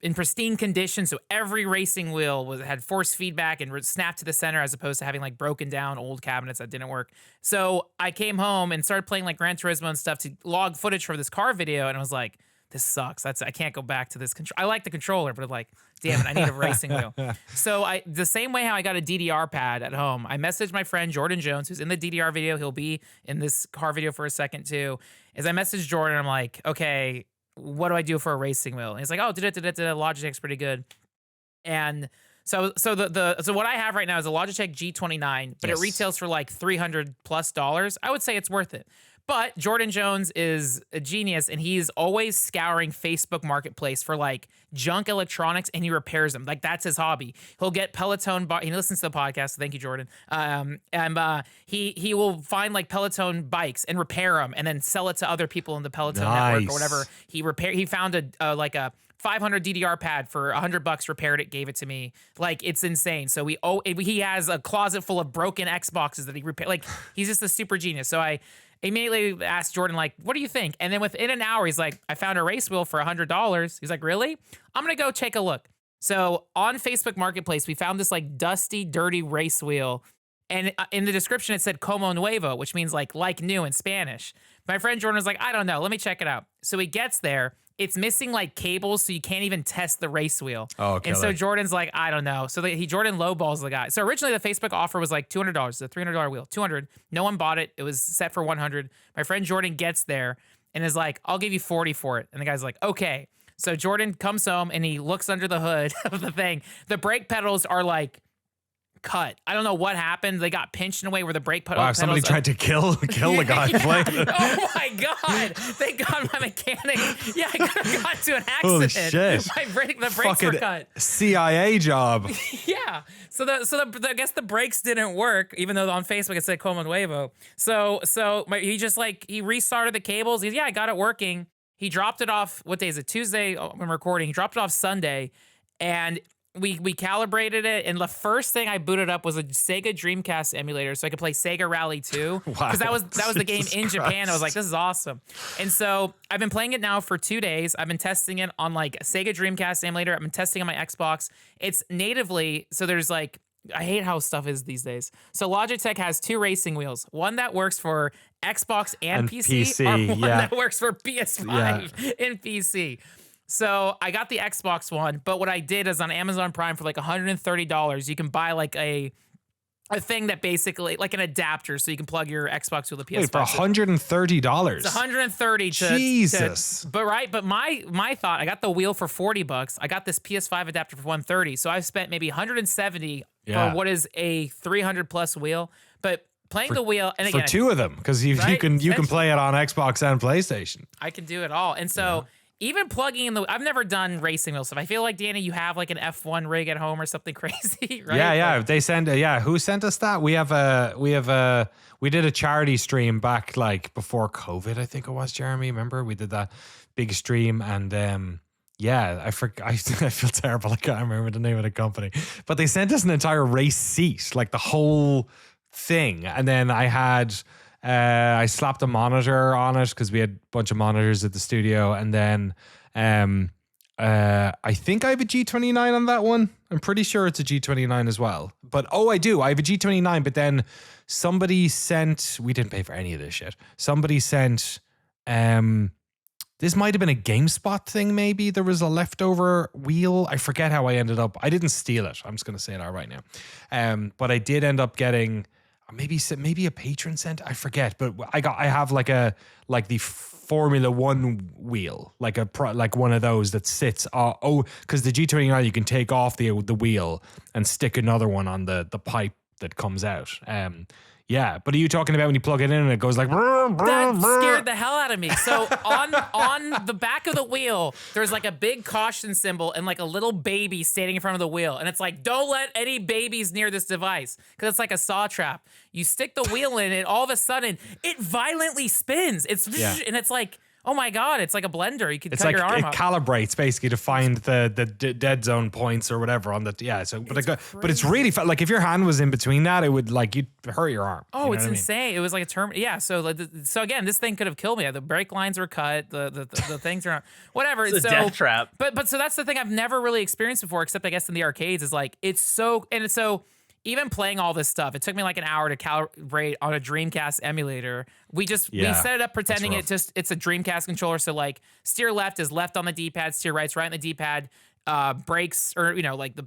in pristine condition. So every racing wheel had force feedback and snapped to the center, as opposed to having like broken down old cabinets that didn't work. So I came home and started playing like Gran Turismo and stuff to log footage for this car video, and I was like, this sucks. I can't go back to this control. I like the controller, but I'm like, damn it, I need a racing wheel. So the same way how I got a DDR pad at home, I messaged my friend Jordan Jones, who's in the DDR video. He'll be in this car video for a second too. As I messaged Jordan, I'm like, okay, what do I do for a racing wheel? And he's like, oh, Logitech's pretty good. And so what I have right now is a Logitech G29, but It retails for like $300+. I would say it's worth it. But Jordan Jones is a genius, and he's always scouring Facebook Marketplace for like junk electronics, and he repairs them. Like, that's his hobby. He'll get Peloton. He listens to the podcast. So thank you, Jordan. He will find like Peloton bikes and repair them, and then sell it to other people in the Peloton network or whatever. He found a 500 DDR pad for $100, repaired it, gave it to me. Like, it's insane. So he has a closet full of broken Xboxes that he repaired. Like, he's just a super genius. So I immediately asked Jordan, like, what do you think? And then within an hour, he's like, I found a race wheel for $100. He's like, really? I'm going to go take a look. So on Facebook Marketplace, we found this like dusty, dirty race wheel. And in the description, it said como nuevo, which means like new in Spanish. My friend Jordan was like, I don't know. Let me check it out. So he gets there. It's missing like cables, so you can't even test the race wheel. Oh, okay. And so Jordan's like, I don't know. So Jordan lowballs the guy. So originally the Facebook offer was like $200. It's a $300 wheel. $200. No one bought it. It was set for $100. My friend Jordan gets there and is like, I'll give you $40 for it. And the guy's like, okay. So Jordan comes home and he looks under the hood of the thing. The brake pedals are like cut. I don't know what happened. They got pinched in a way where the brake pedal. Wow, somebody tried to kill the guy playing it. Oh my god! Thank God my mechanic. Yeah, I got into an accident. Holy shit! The brakes were cut. CIA job. Yeah. So I guess the brakes didn't work, even though on Facebook it said como nuevo. So he restarted the cables. I got it working. He dropped it off. What day is it? Tuesday. I'm recording. He dropped it off Sunday, and we calibrated it, and the first thing I booted up was a Sega Dreamcast emulator, so I could play Sega Rally 2. Wow, because that was the game in Japan. I was like, this is awesome. And so I've been playing it now for 2 days. I've been testing it on like Sega Dreamcast emulator. I've been testing on my Xbox. It's natively, so there's like, I hate how stuff is these days. So Logitech has 2 racing wheels, one that works for Xbox and PC, or one that works for PS5 and PC. So I got the Xbox one, but what I did is on Amazon Prime for like $130, you can buy like a thing that basically like an adapter, so you can plug your Xbox with a PS5. Wait, for $130? It's $130 to Jesus. But my thought, I got the wheel for $40. I got this PS5 adapter for $130, so I've spent maybe $170 for what is a $300+ wheel. But playing the wheel, and again, for 2 of them, because you can play it on Xbox and PlayStation. I can do it all, and so. Even plugging in I've never done racing wheel stuff. I feel like, Danny, you have like an F1 rig at home or something crazy, right? Yeah. They send, who sent us that? We did a charity stream back like before COVID, I think it was, Jeremy. Remember? We did that big stream, and I feel terrible. I can't remember the name of the company, but they sent us an entire race seat, like the whole thing. And then I slapped a monitor on it because we had a bunch of monitors at the studio, and then I think I have a G29 on that one. I'm pretty sure it's a G29 as well. But I do. I have a G29, but then somebody sent, we didn't pay for any of this shit. Somebody sent, this might have been a GameSpot thing, maybe. There was a leftover wheel. I forget how I ended up. I didn't steal it. I'm just going to say it out right now. But I did end up getting maybe a patron sent. I forget. But I have like the Formula One wheel, like one of those that sits. Because the G29 you can take off the wheel and stick another one on the pipe that comes out. Yeah, but are you talking about when you plug it in and it goes like... That scared the hell out of me. So on the back of the wheel, there's like a big caution symbol and like a little baby standing in front of the wheel. And it's like, don't let any babies near this device because it's like a saw trap. You stick the wheel in and all of a sudden it violently spins. And it's like... Oh my God, it's like a blender. You can cut your arm off. It calibrates basically to find the dead zone points or whatever on the, yeah. So, but it's really, like if your hand was in between that, it would like, you'd hurt your arm. Oh, it's insane. It was like a term. Yeah. So again, this thing could have killed me. The brake lines were cut. The things are whatever. It's a death trap. But so that's the thing I've never really experienced before, except I guess in the arcades is like, even playing all this stuff, it took me like an hour to calibrate on a Dreamcast emulator. We set it up pretending it's a Dreamcast controller. So like steer left is left on the D-pad, steer right's right on the D-pad. Brakes or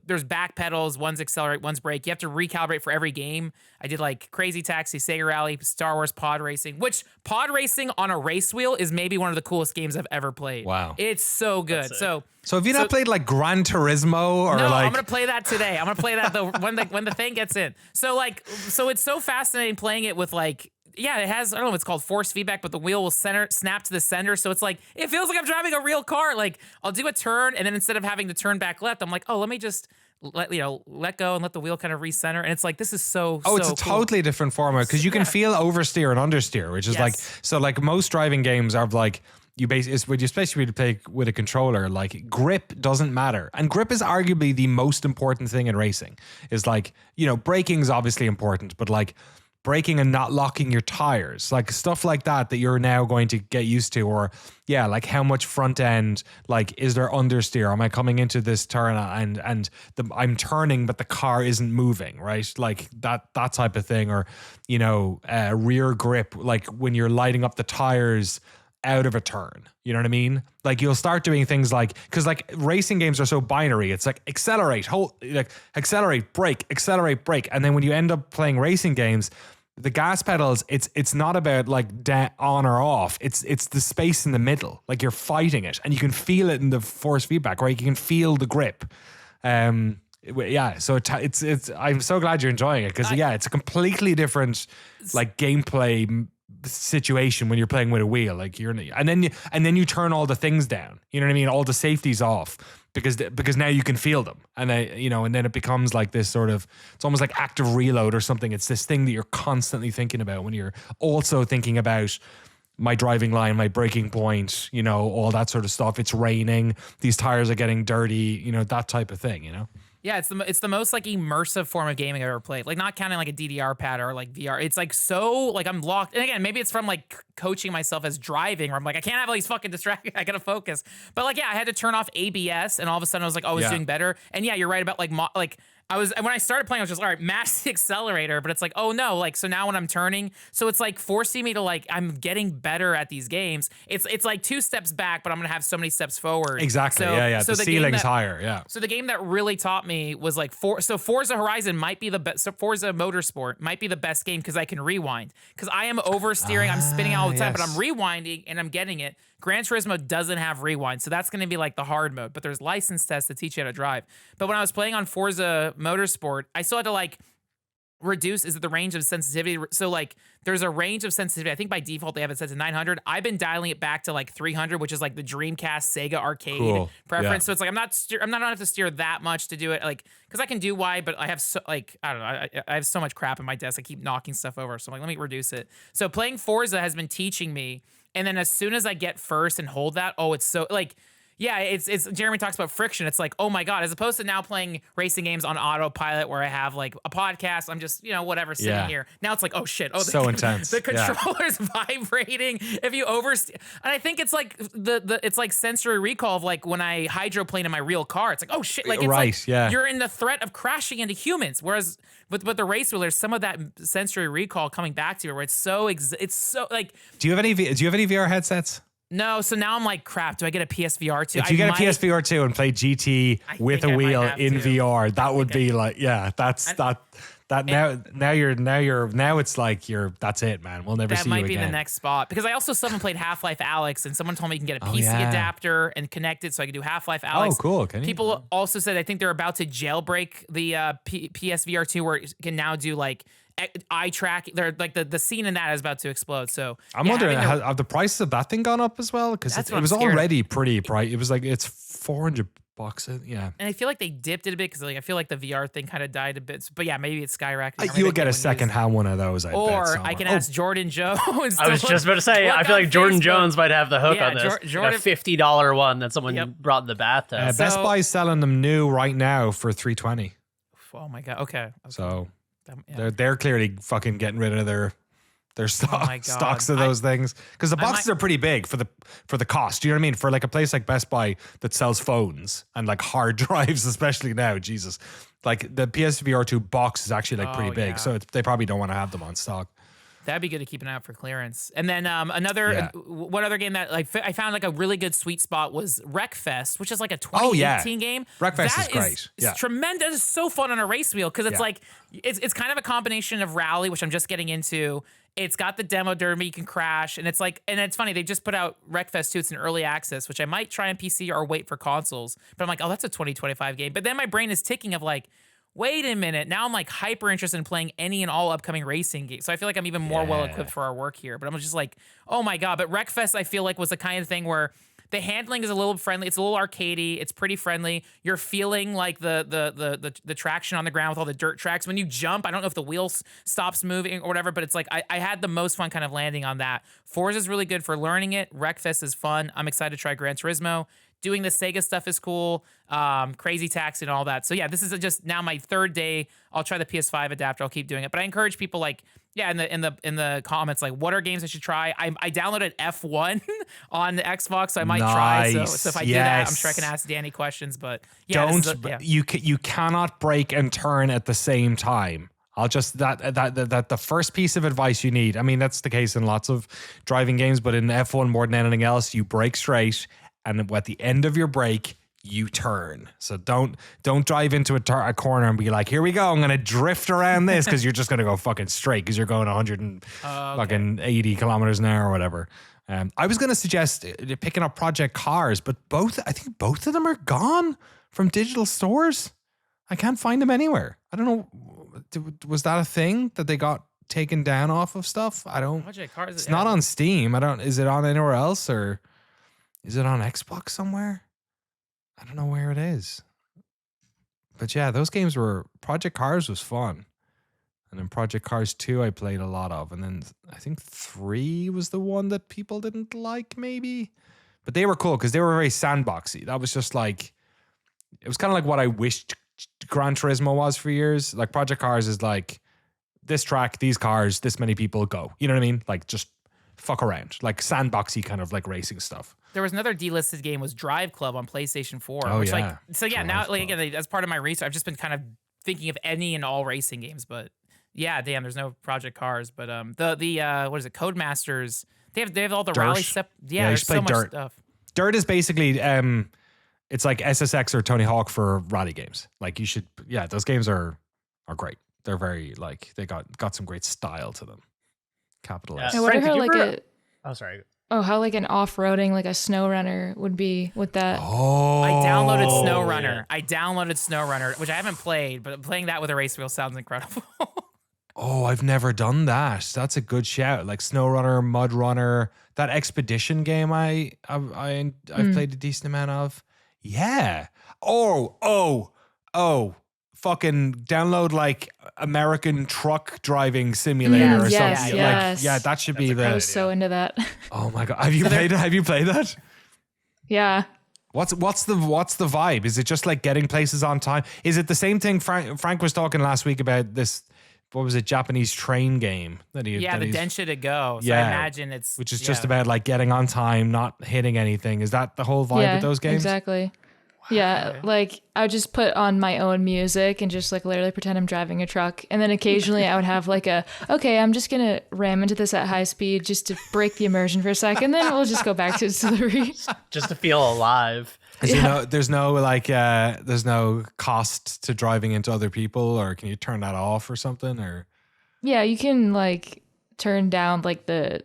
there's back pedals, one's accelerate, one's brake. You have to recalibrate for every game. I did like Crazy Taxi, Sega Rally, Star Wars Pod Racing, which pod racing on a race wheel is maybe one of the coolest games I've ever played. Wow. It's so good. So have you not played like Gran Turismo or no, like... I'm going to play that today. I'm going to play that when the thing gets in. So it's so fascinating playing it with like, yeah, it has, I don't know if it's called force feedback, but the wheel will snap to the center. So it's like, it feels like I'm driving a real car. Like I'll do a turn and then instead of having to turn back left, I'm like, oh, let me just let go and let the wheel kind of recenter. And it's like, this is so it's a totally different format because you can feel oversteer and understeer, which is like, so like most driving games are like, especially when you play with a controller, like grip doesn't matter. And grip is arguably the most important thing in racing. Is like, braking is obviously important, but like, braking and not locking your tires, like stuff like that you're now going to get used to, or like how much front end, like is there understeer? Am I coming into this turn and I'm turning but the car isn't moving, right? Like that type of thing, or rear grip, like when you're lighting up the tires out of a turn, you know what I mean? Like you'll start doing things like, because like racing games are so binary, it's like accelerate, hold, like accelerate, brake, and then when you end up playing racing games, the gas pedals, it's not about like on or off. It's the space in the middle. Like you're fighting it, and you can feel it in the force feedback, right? You can feel the grip. So it's. I'm so glad you're enjoying it because it's a completely different like gameplay situation when you're playing with a wheel. Like and then you turn all the things down. You know what I mean? All the safeties off. Because now you can feel them, and and then it becomes like this sort of, it's almost like active reload or something. It's this thing that you're constantly thinking about when you're also thinking about my driving line, my braking point, all that sort of stuff. It's raining, these tires are getting dirty, that type of thing, Yeah, it's the most like immersive form of gaming I've ever played. Like not counting like a DDR pad or like VR. It's like so like I'm locked. And again, maybe it's from like coaching myself as driving, where I'm like, I can't have all these fucking distractions. I gotta focus. But like, I had to turn off ABS, and all of a sudden I was like, oh, it's doing better. And yeah, you're right about like when I started playing, I was just, all right, mash the accelerator, but it's like, oh no, like, so now when I'm turning, so it's like forcing me to like, I'm getting better at these games. It's like 2 steps back, but I'm going to have so many steps forward. Exactly. So, So the ceiling's higher. Yeah. So the game that really taught me was like, Forza Horizon might be the best. So Forza Motorsport might be the best game because I can rewind, because I am oversteering. I'm spinning out all the time, but I'm rewinding and I'm getting it. Gran Turismo doesn't have rewind, so that's going to be like the hard mode, but there's license tests that teach you how to drive. But when I was playing on Forza Motorsport, I still had to like reduce, is it the range of sensitivity? So like there's a range of sensitivity. I think by default they have it set to 900. I've been dialing it back to like 300, which is like the Dreamcast Sega arcade preference. Yeah. So it's like I'm not gonna have to steer that much to do it, like, because I can do wide, but I have so like, I don't know, I have so much crap in my desk. I keep knocking stuff over, so I'm like, let me reduce it. So playing Forza has been teaching me. And then as soon as I get first and hold that, it's so like, Yeah, it's Jeremy talks about friction. It's like, oh my God, as opposed to now playing racing games on autopilot where I have like a podcast, I'm just, whatever, sitting here. Now it's like, oh shit. Oh, so intense. The controller's vibrating. If you and I think it's like it's like sensory recall of like when I hydroplane in my real car. It's like, oh shit. Like, it's you're in the threat of crashing into humans. Whereas with the race wheel, there's some of that sensory recall coming back to you where it's so like. Do you have any VR headsets? No, so now I'm like, crap, do I get a PSVR 2? If you get a PSVR 2 and play GT with a wheel in VR, that would be like, that's now it's like that's it, man. We'll never see you again. That might be the next spot. Because I also still haven't played Half-Life Alyx, and someone told me you can get a PC adapter and connect it so I can do Half-Life Alyx. Oh, cool. People also said I think they're about to jailbreak the PSVR 2 where it can now do like eye track. They're like the scene in that is about to explode. So I'm wondering, have the prices of that thing gone up as well? Because it was already pretty pricey. It was like it's $400. Yeah, and I feel like they dipped it a bit because like I feel like the VR thing kind of died a bit. But yeah, maybe it's skyrocketing. You'll get a second-hand one of those. I can ask Jordan Jones. I was just about to say, I feel like Jordan Jones might have the hook on this. Jordan, a $50 one that someone brought in the bathtub. Best Buy's selling them new right now for $320. Oh my God. Okay. So they're clearly fucking getting rid of their stocks of those things because the boxes are pretty big for the cost. You know what I mean? For like a place like Best Buy that sells phones and like hard drives, especially now, Jesus, like the PSVR 2 box is actually like pretty big, so they probably don't want to have them on stock. That'd be good to keep an eye out for clearance. And then one other game that like I found like a really good sweet spot was Wreckfest, which is like a 2018 game. Wreckfest is great. It's tremendous. It's so fun on a race wheel because it's like it's kind of a combination of rally, which I'm just getting into. It's got the demo derby, you can crash, and it's like, and it's funny, they just put out Wreckfest 2, it's in early access, which I might try on PC or wait for consoles. But I'm like, oh, that's a 2025 game. But then my brain is ticking of like, wait a minute, now I'm like hyper interested in playing any and all upcoming racing games. So I feel like I'm even more well equipped for our work here. But I'm just like, oh my God. But Wreckfest, I feel like was the kind of thing where the handling is a little friendly. It's a little arcadey. It's pretty friendly. You're feeling like the traction on the ground with all the dirt tracks. When you jump, I don't know if the wheel stops moving or whatever, but it's like I had the most fun kind of landing on that. Forza is really good for learning it. Wreckfest is fun. I'm excited to try Gran Turismo. Doing the Sega stuff is cool. Crazy Taxi and all that. So yeah, this is just now my third day. I'll try the PS5 adapter. I'll keep doing it. But I encourage people like, in the comments, like what are games I should try? I downloaded F1 on the Xbox, so I might try. So if I do that, I'm sure I can ask Danny questions. But yeah, you cannot brake and turn at the same time. I'll just that the first piece of advice you need. I mean, that's the case in lots of driving games, but in F1 more than anything else, you brake straight. And at the end of your brake, you turn. So don't drive into a corner and be like, here we go, I'm going to drift around this, because you're just going to go fucking straight because you're going 180 kilometers an hour or whatever. I was going to suggest picking up Project Cars, but I think both of them are gone from digital stores. I can't find them anywhere. I don't know. Was that a thing that they got taken down off of stuff? Project Cars. It's not on Steam. Is it on anywhere else, or is it on Xbox somewhere? I don't know where it is. But yeah, those games Project Cars was fun. And then Project Cars 2 I played a lot of. And then I think 3 was the one that people didn't like, maybe. But they were cool because they were very sandboxy. That was just like, it was kind of like what I wished Gran Turismo was for years. Like Project Cars is like, this track, these cars, this many people, go. You know what I mean? Like just fuck around. Like sandboxy kind of like racing stuff. There was another delisted game, was Drive Club on PlayStation 4. Oh, which yeah. Now, like, again, as part of my research, I've just been kind of thinking of any and all racing games. But yeah, damn, there's no Project Cars. But what is it? Codemasters. They have all the Dirt. rally stuff. Yeah, there's so much Dirt. stuff. Dirt is basically it's like SSX or Tony Hawk for rally games. Like you should, those games are great. They're very like they got some great style to them. Capital S. I wonder how sorry. Oh, how like an off-roading, like a SnowRunner would be with that. Oh, I downloaded SnowRunner, which I haven't played, but playing that with a race wheel sounds incredible. Oh, I've never done that. That's a good shout. Like SnowRunner, Mud Runner, that Expedition game I've played a decent amount of. Yeah. Oh. Fucking download like American Truck Driving Simulator or something. Yes. Like, that should be I was so into that. Oh my God. Have you played that? Yeah. What's the vibe? Is it just like getting places on time? Is it the same thing Frank was talking last week about this? What was it? Japanese train game that he Yeah, that the he's- Densha to go. So I imagine it's which is just about like getting on time, not hitting anything. Is that the whole vibe Yeah, with those games? exactly. Yeah, like I would just put on my own music and just like literally pretend I'm driving a truck. And then occasionally I would have like okay, I'm just going to ram into this at high speed just to break the immersion for a second. Then we'll just go back to the story. Just to feel alive. There's no cost to driving into other people, or can you turn that off or something? Or Yeah, you can like turn down like the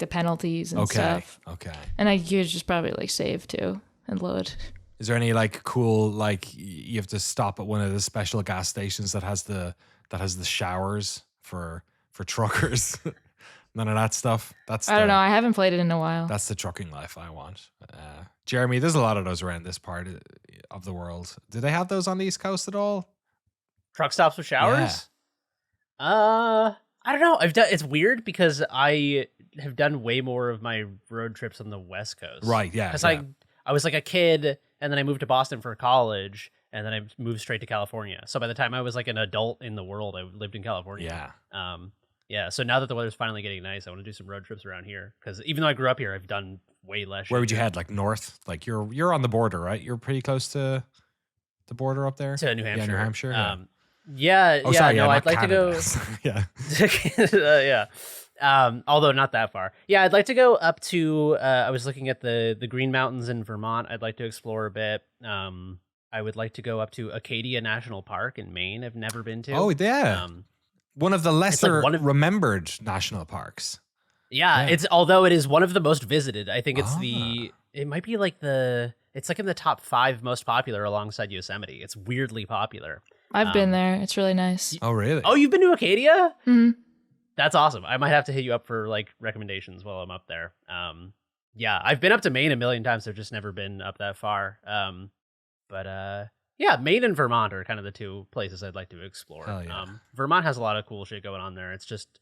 penalties and stuff. Okay. And you just probably like save too and load. Is there any like cool, like you have to stop at one of the special gas stations that has the showers for truckers? None of that stuff. I don't know. I haven't played it in a while. That's the trucking life I want. Jeremy, there's a lot of those around this part of the world. Do they have those on the East Coast at all? Truck stops with showers? I don't know. It's weird because I have done way more of my road trips on the West Coast. Right, yeah. Because I was like a kid, and then I moved to Boston for college, and then I moved straight to California. So by the time I was like an adult in the world, I lived in California. Yeah. Yeah. So now that the weather's finally getting nice, I want to do some road trips around here. Because even though I grew up here, I've done way less. Where would you head? Like north? Like you're on the border, right? You're pretty close to the border up there. To New Hampshire. Yeah, New Hampshire. I'd like Canada. to go. Yeah. Although not that far. Yeah, I'd like to go up to. I was looking at the Green Mountains in Vermont. I'd like to explore a bit. I would like to go up to Acadia National Park in Maine. I've never been to. Oh, yeah. One of the lesser one of- remembered national parks. Yeah, it's although it is one of the most visited. I think it's it might be like it's like in the top 5 most popular alongside Yosemite. It's weirdly popular. I've been there. It's really nice. Oh, really? Oh, you've been to Acadia? Mhm. That's awesome. I might have to hit you up for like recommendations while I'm up there. Yeah, I've been up to Maine a million times. I've just never been up that far. Yeah, Maine and Vermont are kind of the 2 places I'd like to explore. Hell yeah. Vermont has a lot of cool shit going on there. It's just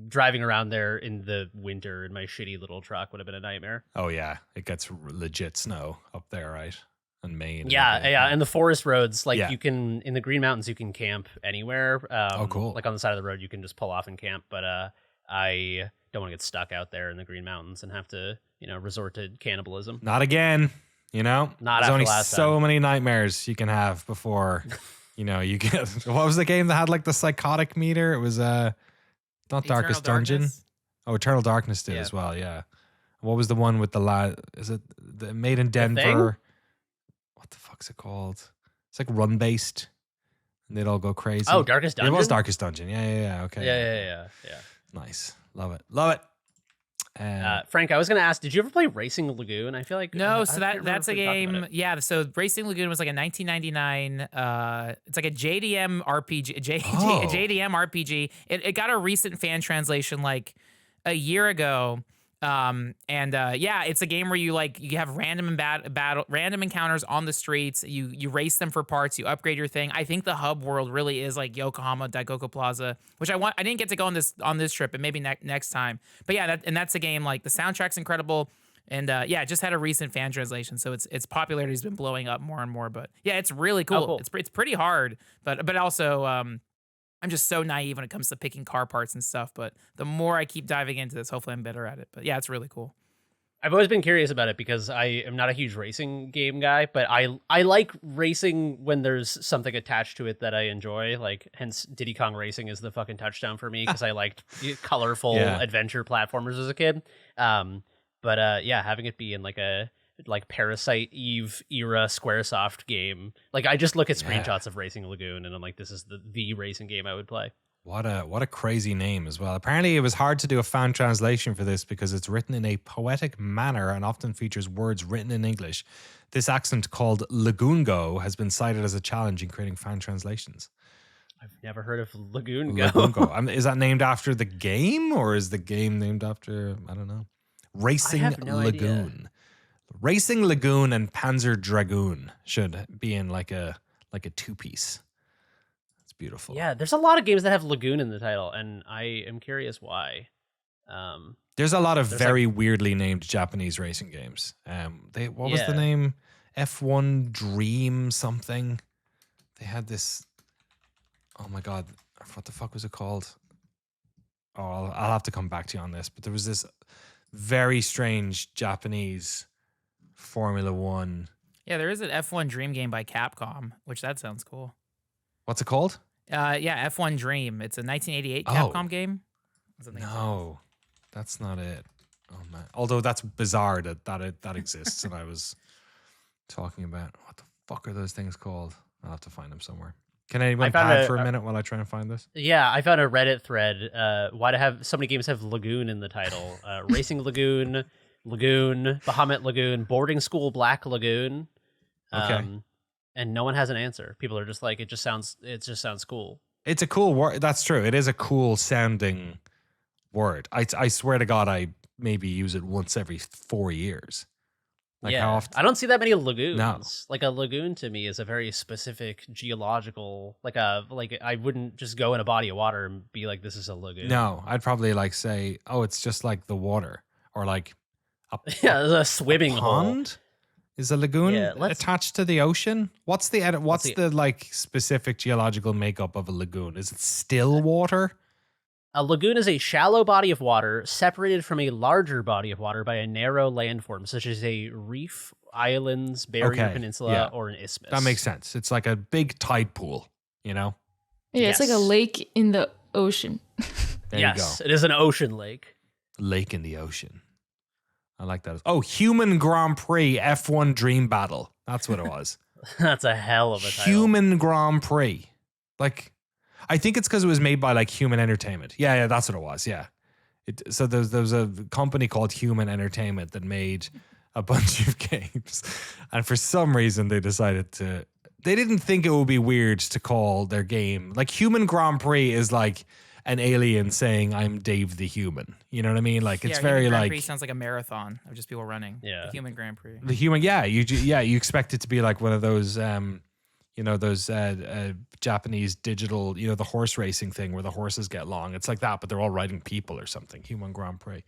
driving around there in the winter in my shitty little truck would have been a nightmare. Oh, yeah. It gets legit snow up there, right? And Maine. Yeah. And the forest roads, like Yeah. you can, in the Green Mountains, you can camp anywhere. Cool. Like on the side of the road, you can just pull off and camp. But I don't want to get stuck out there in the Green Mountains and have to, resort to cannibalism. Not again. Not There's after only last so time. many nightmares you can have before, you get. What was the game that had like the psychotic meter? It was not Darkest Eternal Dungeon. Darkness? Oh, Eternal Darkness did as well. Yeah. What was the one with the lad? Is it the made in Denver? Thing? What the fuck's it called? It's like run based, and they'd all go crazy. Oh, Darkest Dungeon? It was Darkest Dungeon. Yeah. Okay. Yeah. Nice. Love it. Frank, I was going to ask, did you ever play Racing Lagoon? I feel like No, I so can't remember that's if a we talked about game. it. Yeah, so Racing Lagoon was like a 1999. It's like a JDM RPG. JDM RPG. It got a recent fan translation like a year ago. It's a game where you have random random encounters on the streets. You race them for parts. You upgrade your thing. I think the hub world really is like Yokohama Daikoku Plaza, which I didn't get to go on this trip, and maybe next time. But yeah, that's a game like the soundtrack's incredible, and it just had a recent fan translation, so its popularity has been blowing up more and more. But yeah, it's really cool. Oh, cool. It's pretty hard, but also I'm just so naive when it comes to picking car parts and stuff, but the more I keep diving into this, hopefully I'm better at it. But yeah, it's really cool. I've always been curious about it because I am not a huge racing game guy, but I like racing when there's something attached to it that I enjoy. Like, hence Diddy Kong Racing is the fucking touchdown for me because I liked colorful adventure platformers as a kid. Having it be in like a Parasite Eve era Squaresoft game. Like, I just look at screenshots of Racing Lagoon and I'm like, this is the racing game I would play. What a crazy name as well. Apparently it was hard to do a fan translation for this because it's written in a poetic manner and often features words written in English. This accent called Lagoongo has been cited as a challenge in creating fan translations. I've never heard of Lagoon Go. Lagoongo. Is that named after the game or is the game named after, I don't know, Racing Lagoon? Idea. Racing Lagoon and Panzer Dragoon should be in like a 2-piece. It's beautiful. Yeah, there's a lot of games that have Lagoon in the title, and I am curious why. There's a lot of very weirdly named Japanese racing games. What was the name? F1 Dream something. They had this. Oh my God, what the fuck was it called? Oh, I'll have to come back to you on this. But there was this very strange Japanese Formula One. Yeah, there is an F1 Dream game by Capcom, which that sounds cool. What's it called? Yeah, F1 Dream. It's a 1988 Capcom game. No, that's not it. Oh man! Although that's bizarre that exists, and I was talking about what the fuck are those things called? I'll have to find them somewhere. Can anyone pad for a minute while I try and find this? Yeah, I found a Reddit thread. Why do have so many games have Lagoon in the title? Racing Lagoon, Bahamut Lagoon, Boarding School Black Lagoon. Okay. And no one has an answer. People are just like, it just sounds cool. It's a cool word. That's true. It is a cool sounding word. I swear to God, I maybe use it once every 4 years. Like how often? I don't see that many lagoons. No. Like a lagoon to me is a very specific geological, like I wouldn't just go in a body of water and be like, this is a lagoon. No, I'd probably like say, oh, it's just like the water, or like yeah, there's a swimming pond. hole. Is a lagoon let's- attached to the ocean? What's the like specific geological makeup of a lagoon? Is it still water? A lagoon is a shallow body of water separated from a larger body of water by a narrow landform, such as a reef, islands, barrier peninsula, or an isthmus. That makes sense. It's like a big tide pool, you know? Yeah, it's like a lake in the ocean. There you go. It is an ocean lake. Lake in the ocean. I like that. Oh, Human Grand Prix F1 Dream Battle. That's what it was. That's a hell of a title. Human Grand Prix. Like, I think it's because it was made by like Human Entertainment. Yeah, that's what it was. Yeah. So there was a company called Human Entertainment that made a bunch of games. And for some reason, they decided they didn't think it would be weird to call their game. Like Human Grand Prix is like an alien saying, I'm Dave the Human. You know what I mean? Like it's very Human Grand like. Prix sounds like a marathon of just people running. Yeah. The Human Grand Prix. The human, you expect it to be like one of those, those Japanese digital, the horse racing thing where the horses get long. It's like that, but they're all riding people or something. Human Grand Prix.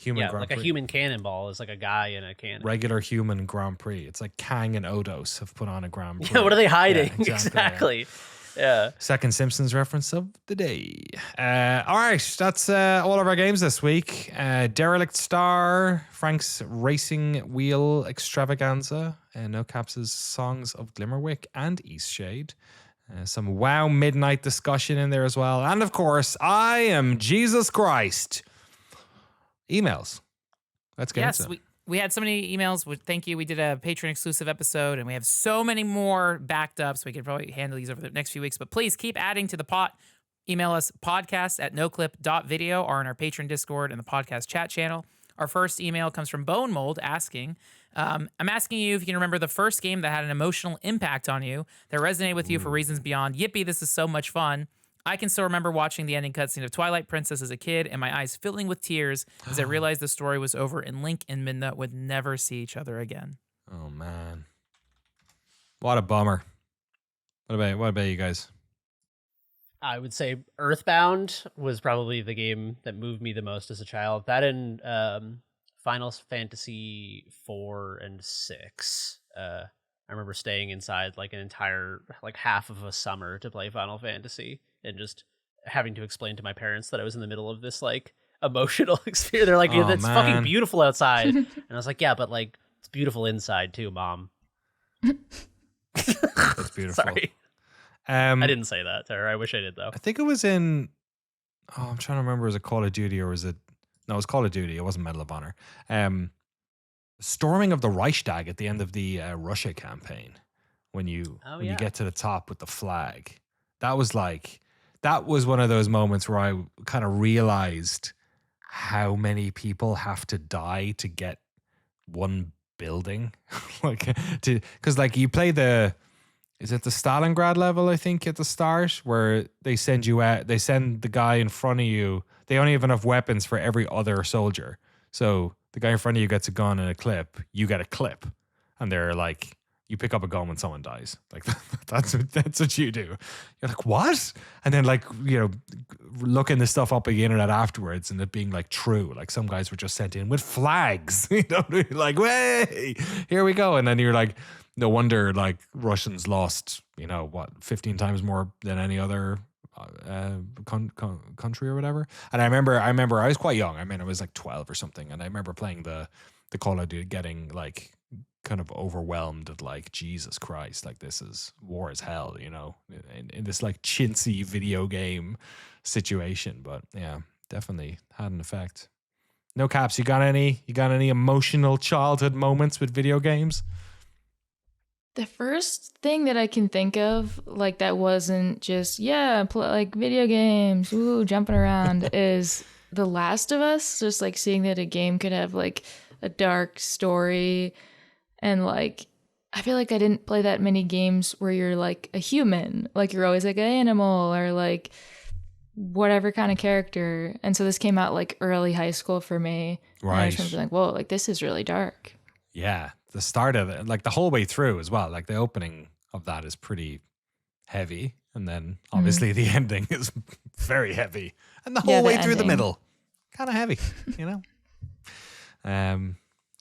A human cannonball is like a guy in a cannon. Regular Human Grand Prix. It's like Kang and Odos have put on a Grand Prix. Yeah, what are they hiding? Yeah, exactly. Yeah. Second Simpsons reference of the day. All right, that's all of our games this week. Derelict Star, Frank's Racing Wheel Extravaganza, Nocaps' Songs of Glimmerwick and Eastshade. Some WoW Midnight discussion in there as well. And of course, I am Jesus Christ. Emails. Let's get into it. We had so many emails. Thank you. We did a Patreon exclusive episode, and we have so many more backed up, so we could probably handle these over the next few weeks. But please keep adding to the pot. Email us podcast@noclip.video or in our Patreon Discord and the podcast chat channel. Our first email comes from Bone Mold asking, I'm asking you if you can remember the first game that had an emotional impact on you, that resonated with you for reasons beyond, yippee, this is so much fun. I can still remember watching the ending cutscene of Twilight Princess as a kid and my eyes filling with tears as I realized the story was over and Link and Midna would never see each other again. Oh, man. What a bummer. What about you guys? I would say Earthbound was probably the game that moved me the most as a child. That and Final Fantasy 4 and 6. I remember staying inside like an entire half of a summer to play Final Fantasy and just having to explain to my parents that I was in the middle of this like emotional experience. They're like, Oh, "It's man. fucking beautiful outside," and I was like, "Yeah, but like it's beautiful inside too, Mom." It's beautiful. Sorry, I didn't say that to her. I wish I did though. I think it was in. Oh, I'm trying to remember. Was it Call of Duty or was it? No, it was Call of Duty. It wasn't Medal of Honor. Storming of the Reichstag at the end of the Russia campaign. When you get to the top with the flag, that was one of those moments where I kind of realized how many people have to die to get one building, because you play is it the Stalingrad level, I think, at the start, where they send you out, they send the guy in front of you, they only have enough weapons for every other soldier. So the guy in front of you gets a gun and a clip, you get a clip. And they're like you pick up a gun when someone dies. Like that's what you do. You're like, what? And then like, you know, looking this stuff up on the internet afterwards and it being like true. Like some guys were just sent in with flags. You know, you're like, way, here we go. And then you're like, no wonder like Russians lost, you know, what, 15 times more than any other country or whatever. And I remember I was quite young. I mean, I was like 12 or something. And I remember playing the Call of Duty, getting like kind of overwhelmed at like, Jesus Christ, like this is war as hell, you know, in this like chintzy video game situation. But yeah, definitely had an effect. No caps. You got any emotional childhood moments with video games? The first thing that I can think of, like that wasn't just like video games, ooh, jumping around, is The Last of Us. Just like seeing that a game could have like a dark story, and like I feel like I didn't play that many games where you're like a human, like you're always like an animal or like whatever kind of character. And so this came out like early high school for me. Right. And I was trying to be like, whoa, like this is really dark. Yeah, the start of it, like the whole way through as well. Like the opening of that is pretty heavy, and then obviously the ending is very heavy, and the whole way through the middle, kind of heavy, you know.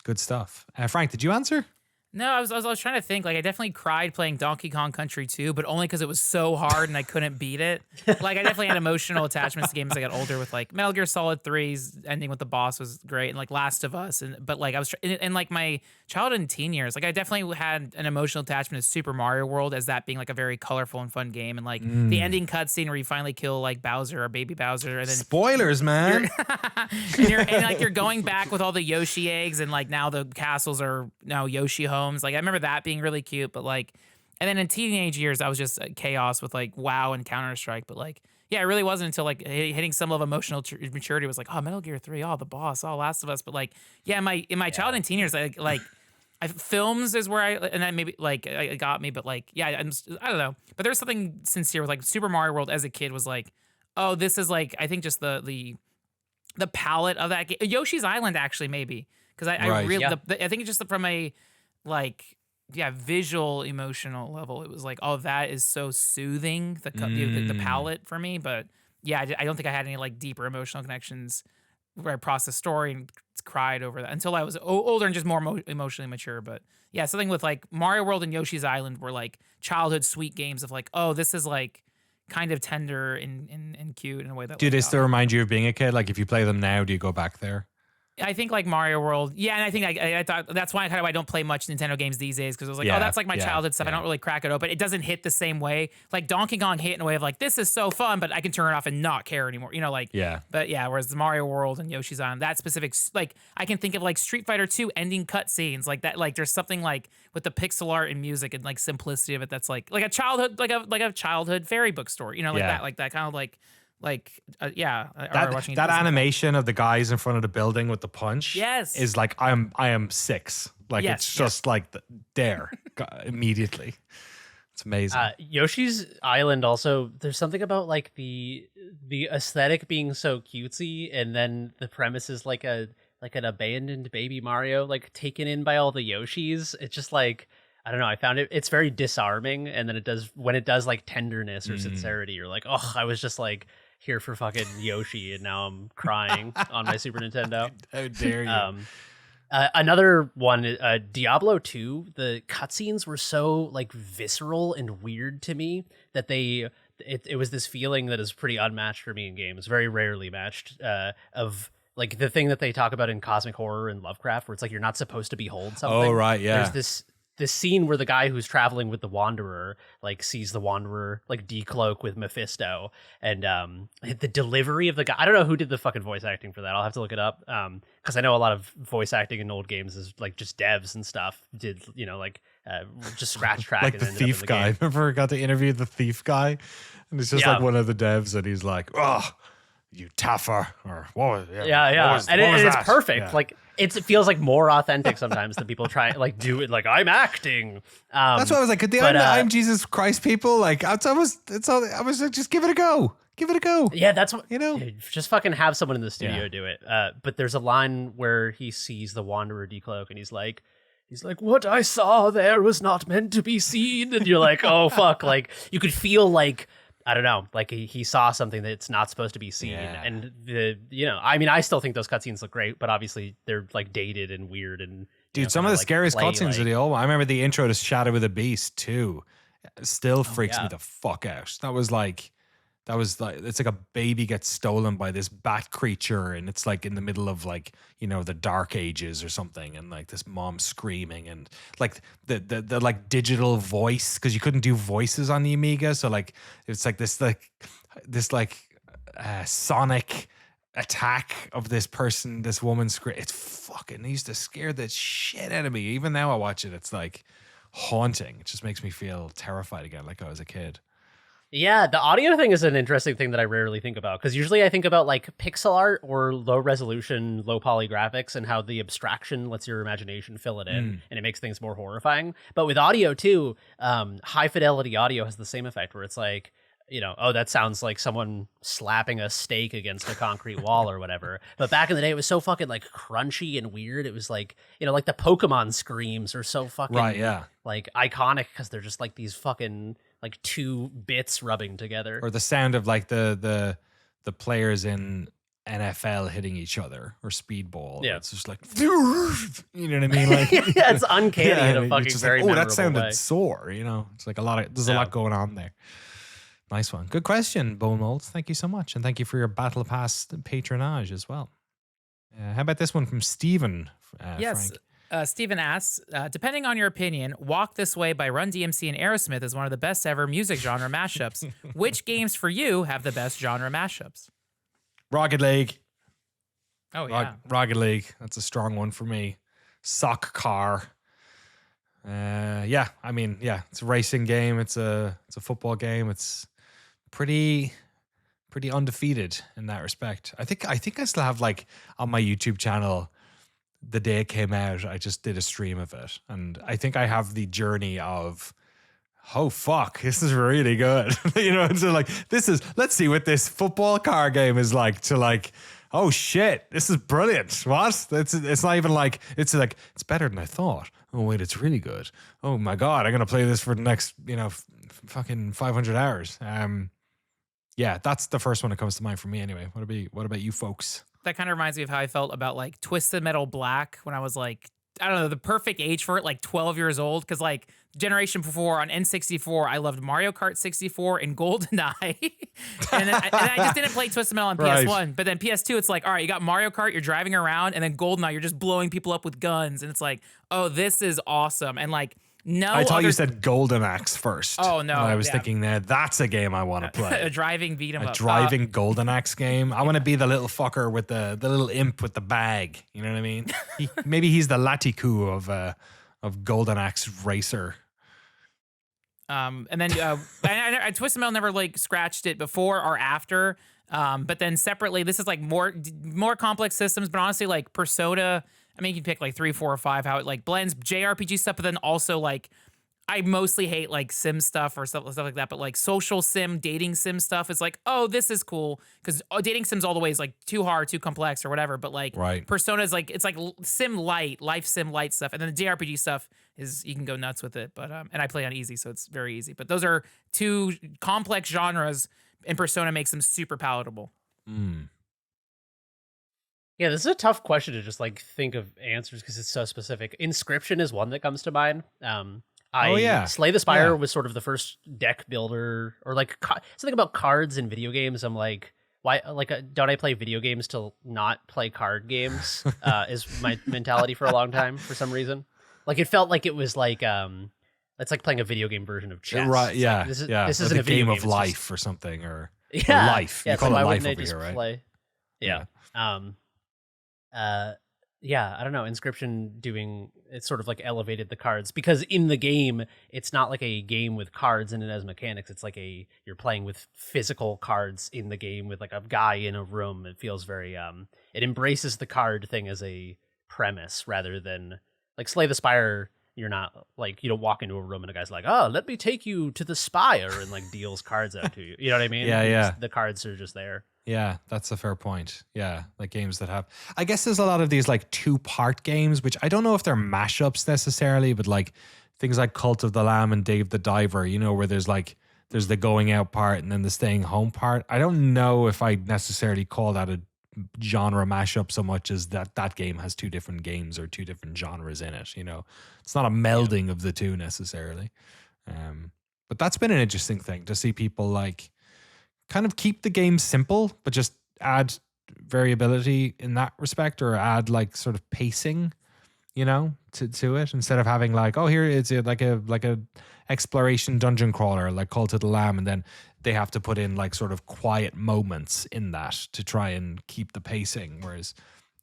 Good stuff. Frank, did you answer? No, I was trying to think. Like, I definitely cried playing Donkey Kong Country 2, but only because it was so hard and I couldn't beat it. Like, I definitely had emotional attachments to games as I got older. With like Metal Gear Solid 3's ending with the boss was great, and like Last of Us. But like I was in like my childhood and teen years, like I definitely had an emotional attachment to Super Mario World as that being like a very colorful and fun game, and like the ending cutscene where you finally kill like Bowser or Baby Bowser, and then spoilers, man. and you're going back with all the Yoshi eggs, and like now the castles are now Yoshi homes. Like I remember that being really cute, but like, and then in teenage years I was just chaos with like WoW and Counter-Strike. But like, yeah, it really wasn't until like hitting some level of emotional maturity was like, oh, Metal Gear 3, oh, the boss, oh, Last of Us. But like, yeah, in my childhood and teen years, films is where and that maybe like it got me. But like, yeah, I don't know. But there's something sincere with like Super Mario World as a kid was like, oh, this is like, I think just the palette of that game. Yoshi's Island actually maybe, because I really I think it's just from a like visual emotional level, it was like, oh, that is so soothing, the palette for me. But yeah, I don't think I had any like deeper emotional connections where I processed story and cried over that until I was older and just more emotionally mature. But yeah, something with like Mario World and Yoshi's Island were like childhood sweet games of like, oh, this is like kind of tender and cute in a way that do they still remind you of being a kid? Like if you play them now, do you go back there? I think like Mario World, yeah, and I think I thought that's why I don't play much Nintendo games these days, because I was like, oh, that's like my childhood stuff. I don't really crack it open. It doesn't hit the same way. Like Donkey Kong hit in a way of like, this is so fun, but I can turn it off and not care anymore. You know, like But yeah, whereas the Mario World and Yoshi's Island, that specific, like I can think of like Street Fighter 2 ending cutscenes like that. Like there's something like with the pixel art and music and like simplicity of it that's like a childhood, like a childhood fairy book story. You know, like that kind of like. That animation of the guys in front of the building with the punch is like I am 6, like it's just like there immediately. It's amazing. Yoshi's Island also, there's something about like the aesthetic being so cutesy, and then the premise is like an abandoned baby Mario like taken in by all the Yoshis. It's just like, I don't know, I found it's very disarming, and then when it does like tenderness or sincerity, you're like, oh, I was just like here for fucking Yoshi, and now I'm crying on my Super Nintendo. How dare you? Another one, Diablo 2, the cutscenes were so like visceral and weird to me that it was this feeling that is pretty unmatched for me in games, very rarely matched, of like the thing that they talk about in Cosmic Horror and Lovecraft, where it's like you're not supposed to behold something. Oh, right, yeah. There's this scene where the guy who's traveling with the Wanderer like sees the Wanderer like decloak with Mephisto, and the delivery of the guy, I don't know who did the fucking voice acting for that. I'll have to look it up, because I know a lot of voice acting in old games is like just devs and stuff did, you know, like just scratch track. Like and the thief guy. Game. Remember I got to interview the thief guy, and it's just like one of the devs, and he's like, oh, you tougher, or what was it? And it's perfect. Yeah. Like it feels like more authentic sometimes than people try like do it like I'm acting. That's why I was like, I'm Jesus Christ people. Like I was like, just give it a go. Give it a go. Yeah, that's what, you know. Just fucking have someone in the studio do it. But there's a line where he sees the Wanderer decloak, and he's like, he's like, what I saw there was not meant to be seen. And you're like, oh, fuck. Like, you could feel like, I don't know, like he saw something that's not supposed to be seen. Yeah. And, I mean, I still think those cutscenes look great, but obviously they're like dated and weird. And Dude, some of the scariest cutscenes are the old one. I remember the intro to Shadow of the Beast too. Still freaks me the fuck out. That was like, it's like a baby gets stolen by this bat creature, and it's like in the middle of like, the Dark Ages or something, and like this mom screaming, and like the like digital voice, because you couldn't do voices on the Amiga, so like it's like this sonic attack of this woman scream. It's fucking, it used to scare the shit out of me. Even now I watch it, it's like haunting. It just makes me feel terrified again, like I was a kid. Yeah, the audio thing is an interesting thing that I rarely think about, because usually I think about like pixel art or low resolution, low poly graphics, and how the abstraction lets your imagination fill it in, and it makes things more horrifying. But with audio too, high fidelity audio has the same effect, where it's like, oh, that sounds like someone slapping a steak against a concrete wall or whatever. But back in the day, it was so fucking like crunchy and weird. It was like, like the Pokemon screams are so fucking like iconic, because they're just like these fucking like 2 bits rubbing together. Or the sound of like the players in NFL hitting each other, or speedball. Yeah. It's just like, you know what I mean? Like, yeah, it's uncanny in a fucking very memorable that sounded way. sore. It's like there's a lot going on there. Nice one. Good question, Bone Molds. Thank you so much. And thank you for your Battle Pass patronage as well. How about this one from Steven? Yes. Frank? Steven asks, depending on your opinion, Walk This Way by Run DMC and Aerosmith is one of the best ever music genre mashups. Which games for you have the best genre mashups? Rocket League. Oh, yeah. Rocket League. That's a strong one for me. Sock Car. It's a racing game. It's a football game. It's pretty undefeated in that respect. I think I still have, like, on my YouTube channel, the day it came out, I just did a stream of it, and I think I have the journey of, oh fuck, this is really good. So like, let's see what this football car game is like, to like, oh shit, this is brilliant. What? It's not even like, it's like, it's better than I thought. Oh wait, it's really good. Oh my god, I'm gonna play this for the next, fucking 500 hours. Yeah, that's the first one that comes to mind for me anyway. What about you folks? That kind of reminds me of how I felt about like Twisted Metal Black when I was like, I don't know, the perfect age for it, like 12 years old. Because like generation before on N64, I loved Mario Kart 64 and GoldenEye. and I just didn't play Twisted Metal on PS1. But then PS2, it's like, all right, you got Mario Kart, you're driving around, and then GoldenEye, you're just blowing people up with guns. And it's like, oh, this is awesome. And like, no, I thought you said Golden Axe first. Oh no! I was thinking that's a game I want to play. A driving beat 'em up. A driving Golden Axe game. I want to be the little fucker with the little imp with the bag. You know what I mean? Maybe he's the Latiku of Golden Axe Racer. And then I Twisted Metal never like scratched it before or after. But then separately, this is like more complex systems. But honestly, like Persona. I mean, you can pick like 3, 4, or 5, how it like blends JRPG stuff, but then also like, I mostly hate like sim stuff or stuff like that, but like social sim, dating sim stuff is like, oh, this is cool. Because dating sims all the way is like too hard, too complex or whatever. But like Persona is like, it's like sim light, life sim light stuff. And then the JRPG stuff is, you can go nuts with it. But, and I play on easy, so it's very easy. But those are 2 complex genres, and Persona makes them super palatable. Yeah, this is a tough question to just like think of answers, because it's so specific. Inscription is one that comes to mind. Slay the Spire was sort of the first deck builder, or like something about cards in video games. I'm like, why? Like, don't I play video games to not play card games? Is my mentality for a long time for some reason. Like, it felt like it was like it's like playing a video game version of chess. Right? Yeah. This like isn't a game video of life or something, or yeah, life. Yeah, you call like, it why life wouldn't over I just here, right? play? Yeah. I don't know. Inscription it's sort of like elevated the cards, because in the game, it's not like a game with cards in it as mechanics. It's like you're playing with physical cards in the game with like a guy in a room. It feels very, it embraces the card thing as a premise rather than like Slay the Spire. You're not like, you don't walk into a room and a guy's like, oh, let me take you to the spire, and like deals cards out to you. You know what I mean? Yeah. The cards are just there. Yeah, that's a fair point. Yeah, like games that have, I guess there's a lot of these like 2-part games, which I don't know if they're mashups necessarily, but like things like Cult of the Lamb and Dave the Diver, you know, where there's the going out part and then the staying home part. I don't know if I necessarily call that a genre mashup so much as that game has 2 different games or 2 different genres in it, you know. It's not a melding of the 2 necessarily. But that's been an interesting thing to see people like kind of keep the game simple, but just add variability in that respect, or add like sort of pacing, you know, to it, instead of having like, oh, here it's like a exploration dungeon crawler like Cult of the Lamb, and then they have to put in like sort of quiet moments in that to try and keep the pacing. Whereas,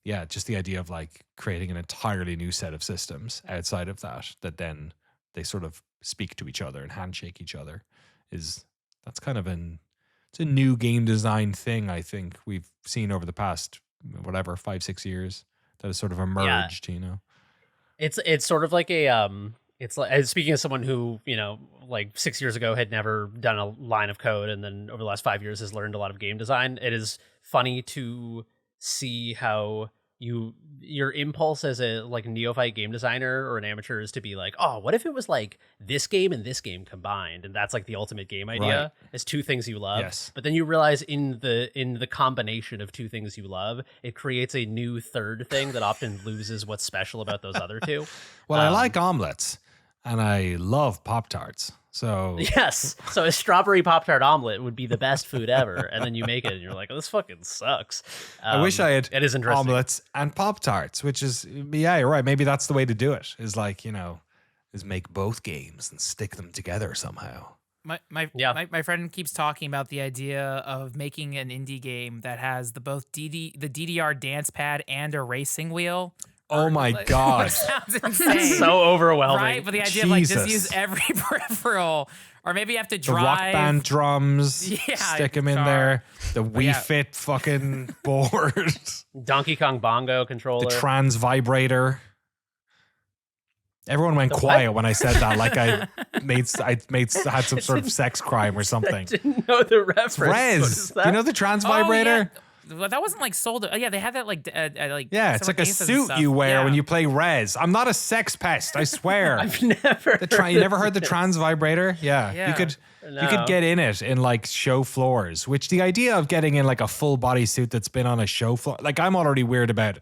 yeah, just the idea of like creating an entirely new set of systems outside of that then they sort of speak to each other and handshake each other that's kind of it's a new game design thing I think we've seen over the past, whatever, 5-6 years that has sort of emerged, you know? It's sort of like a it's like, speaking as someone who, you know, like 6 years ago had never done a line of code and then over the last 5 years has learned a lot of game design. It is funny to see how your impulse as a like neophyte game designer or an amateur is to be like, oh, what if it was like this game and this game combined, and that's like the ultimate game idea, is 2 things you love. Yes. But then you realize in the combination of 2 things you love, it creates a new third thing that often loses what's special about those other 2. Well, I like omelets and I love Pop-Tarts. So yes, so a strawberry Pop-Tart omelet would be the best food ever, and then you make it and you're like, oh, this fucking sucks. I wish I had it is interesting. omelets and Pop-Tarts, which is, yeah, you're right. Maybe that's the way to do it, is like, you know, is make both games and stick them together somehow. My friend keeps talking about the idea of making an indie game that has the DDR dance pad and a racing wheel. Oh my God. Sounds insane. So overwhelming. Right? But the idea of like just use every peripheral, or maybe you have to drive. The Rock Band drums, Yeah, stick them in there. The Wii Fit fucking board. Donkey Kong bongo controller. The trans vibrator. Everyone went quiet when I said that, like I had some sort of sex crime or something. I didn't know the reference. Rez. Do you know the trans vibrator? Yeah. Well, that wasn't like sold. Oh, yeah, they had that like yeah, it's like a suit you wear when you play Rez. I'm not a sex pest, I swear. I've never. You never heard the trans vibrator? Yeah. You could get in it in like show floors. Which the idea of getting in like a full body suit that's been on a show floor, like I'm already weird about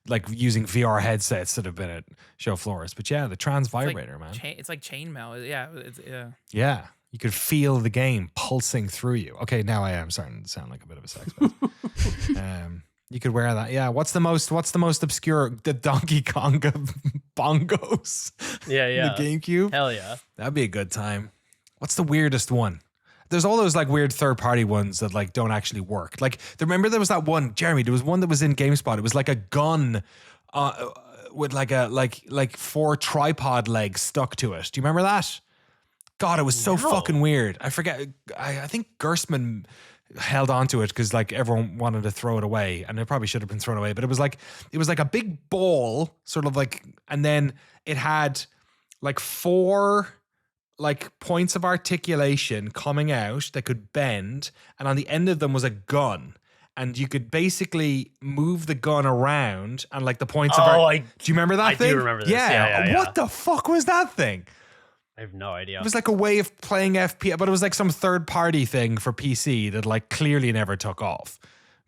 like using VR headsets that have been at show floors. But yeah, the trans vibrator, man. It's like chainmail. Yeah. Yeah. You could feel the game pulsing through you. Okay, now I am starting to sound like a bit of a sex pest. You could wear that. Yeah. What's the most obscure? The Donkey Kong bongos. Yeah. The GameCube. Hell yeah. That'd be a good time. What's the weirdest one? There's all those like weird third-party ones that like don't actually work. Like, remember there was that one, Jeremy. There was one that was in GameSpot. It was like a gun with like 4 tripod legs stuck to it. Do you remember that? God, it was so fucking weird. I forget. I think Gerstmann held on to it because like everyone wanted to throw it away, and it probably should have been thrown away. But it was like a big ball, sort of like, and then it had like 4 like points of articulation coming out that could bend, and on the end of them was a gun. And you could basically move the gun around, and like the points of do you remember that thing? I do remember this. Yeah. What the fuck was that thing? I have no idea. It was like a way of playing FPS, but it was like some third party thing for PC that like clearly never took off,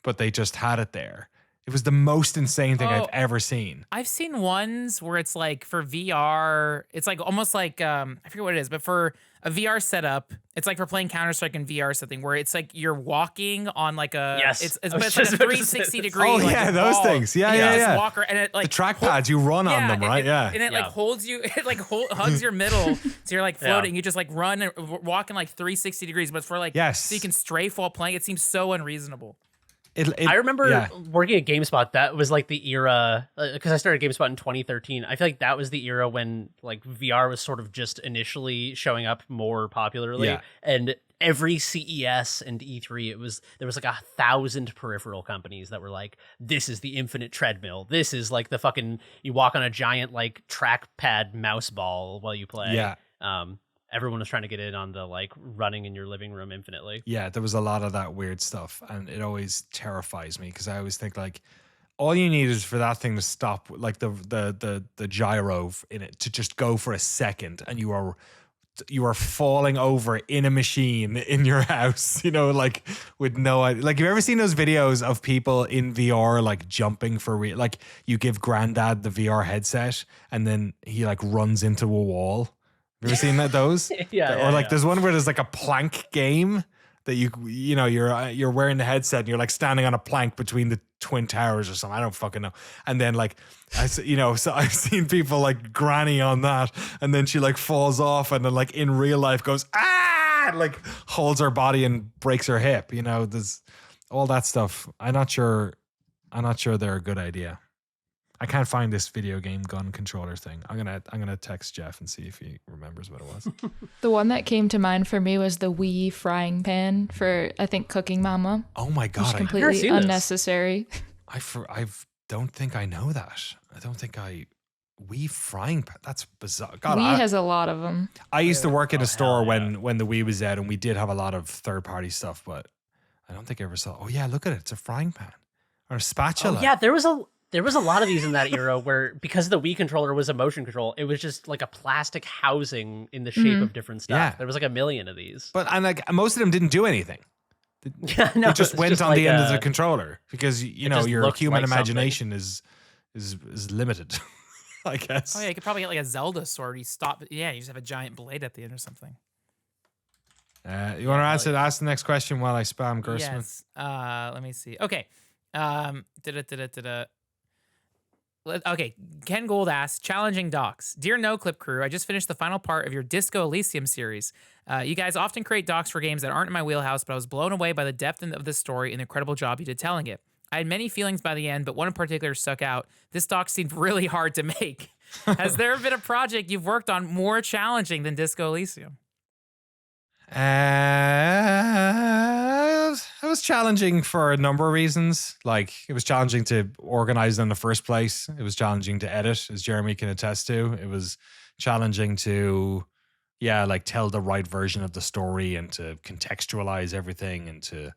but they just had it there. It was the most insane thing I've ever seen. I've seen ones where it's like for VR, it's like almost like, I forget what it is, but for a VR setup, it's like for playing Counter-Strike in VR something where it's like you're walking on like a, it's like a 360 degree. Oh like yeah, those things. Yeah. Walker, and it like the trackpads, you run on them, right? And it like holds you, it like hugs your middle. So you're like floating. You just like run and walk in like 360 degrees, but for like, so you can strafe while playing. It seems so unreasonable. I remember working at GameSpot. That was like the era, because I started GameSpot in 2013. I feel like that was the era when like VR was sort of just initially showing up more popularly. And every CES and E3, there was like 1,000 peripheral companies that were like, this is the infinite treadmill. This is like the fucking, you walk on a giant like trackpad mouse ball while you play. everyone was trying to get in on the like running in your living room infinitely. Yeah, there was a lot of that weird stuff, and it always terrifies me because I always think like all you need is for that thing to stop, like the gyro in it to just go for a second, and you are falling over in a machine in your house, like with no idea. Like, have you ever seen those videos of people in VR like jumping for like you give granddad the VR headset and then he like runs into a wall? Have you ever seen those? Yeah. Or like there's one where there's like a plank game that you're wearing the headset and you're like standing on a plank between the twin towers or something. I don't fucking know. And then like so I've seen people like granny on that, and then she like falls off, and then like in real life goes and like holds her body and breaks her hip. There's all that stuff. I'm not sure they're a good idea. I can't find this video game gun controller thing. I'm gonna text Jeff and see if he remembers what it was. The one that came to mind for me was the Wii frying pan for, I think, Cooking Mama. Oh my god! Which completely unnecessary. I don't think I know that. I don't think Wii frying pan. That's bizarre. God, Wii has a lot of them. I used to work in a store when the Wii was out, and we did have a lot of third party stuff, but I don't think I ever saw. Oh yeah, look at it. It's a frying pan or a spatula. Oh, yeah, there was a lot of these in that era where, because the Wii controller was a motion control, it was just like a plastic housing in the shape of different stuff. Yeah. There was like a million of these. But and like most of them didn't do anything. Yeah, no, it just went just on like the end of the controller because your human like imagination is limited. I guess. Oh yeah, you could probably get like a Zelda sword. You stop. Yeah, you just have a giant blade at the end or something. You want to ask the next question while I spam Gersman? Yes. Let me see. Okay. Okay, Ken Gold asks, challenging docs. Dear Noclip crew, I just finished the final part of your Disco Elysium series. You guys often create docs for games that aren't in my wheelhouse, but I was blown away by the depth of the story and the incredible job you did telling it. I had many feelings by the end, but one in particular stuck out. This doc seemed really hard to make. Has there been a project you've worked on more challenging than Disco Elysium? It was challenging for a number of reasons. Like, it was challenging to organize in the first place. It was challenging to edit, as Jeremy can attest to. It was challenging to, tell the right version of the story and to contextualize everything and to,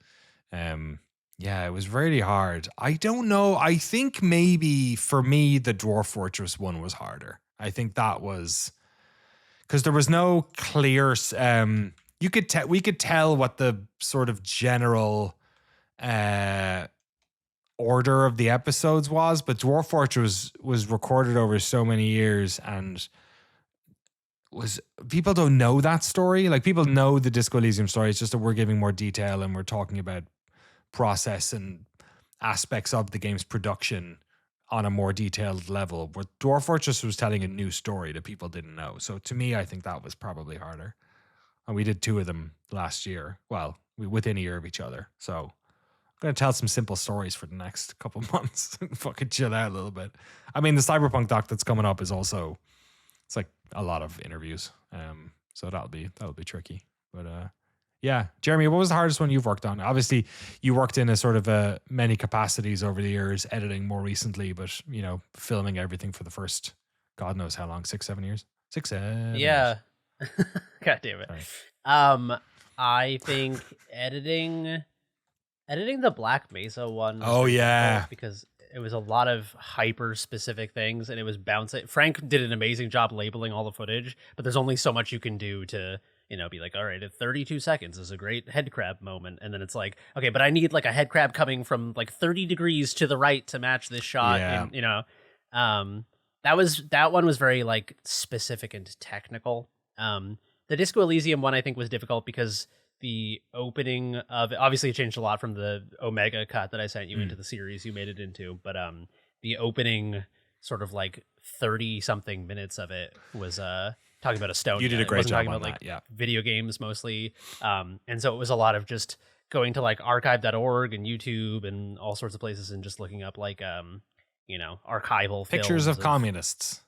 it was really hard. I don't know. I think maybe for me, the Dwarf Fortress one was harder. I think that was because there was no clear, we could tell what the sort of general order of the episodes was, but Dwarf Fortress was recorded over so many years, and people don't know that story. Like, people know the Disco Elysium story. It's just that we're giving more detail and we're talking about process and aspects of the game's production on a more detailed level. But Dwarf Fortress was telling a new story that people didn't know. So to me, I think that was probably harder. And we did 2 of them last year. Well, within a year of each other. So I'm going to tell some simple stories for the next couple months and fucking chill out a little bit. I mean, the Cyberpunk doc that's coming up is also, it's like a lot of interviews. So that'll be tricky. But yeah, Jeremy, what was the hardest one you've worked on? Obviously, you worked in a sort of many capacities over the years, editing more recently, but filming everything for the first, God knows how long, 6-7 years. 6-7. Yeah. God damn it. Sorry. I think editing the Black Mesa one. Oh yeah, because it was a lot of hyper specific things, and it was bouncing. Frank did an amazing job labeling all the footage, but there's only so much you can do to be like, all right, at 32 seconds is a great head crab moment, and then it's like, okay, but I need like a head crab coming from like 30 degrees to the right to match this shot. Yeah. And, that one was very like specific and technical. The Disco Elysium one I think was difficult because the opening of it, obviously it changed a lot from the Omega cut that I sent you into the series you made it into, but the opening sort of like 30 something minutes of it was talking about Estonia. You did a great job talking on about, that, yeah. Video games mostly, and so it was a lot of just going to like archive.org and YouTube and all sorts of places and just looking up like archival pictures of communists.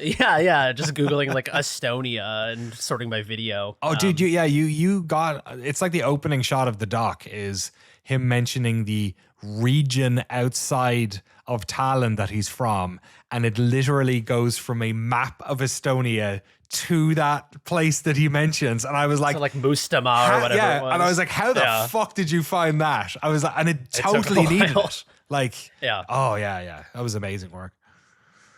Yeah, just Googling like Estonia and sorting by video. Oh, dude, you got, it's like the opening shot of the doc is him mentioning the region outside of Tallinn that he's from, and it literally goes from a map of Estonia to that place that he mentions, and I was like, So like Mustama or whatever yeah, it was. and I was like, how the fuck did you find that? I was like, and it totally needed it. Like, oh yeah, that was amazing work.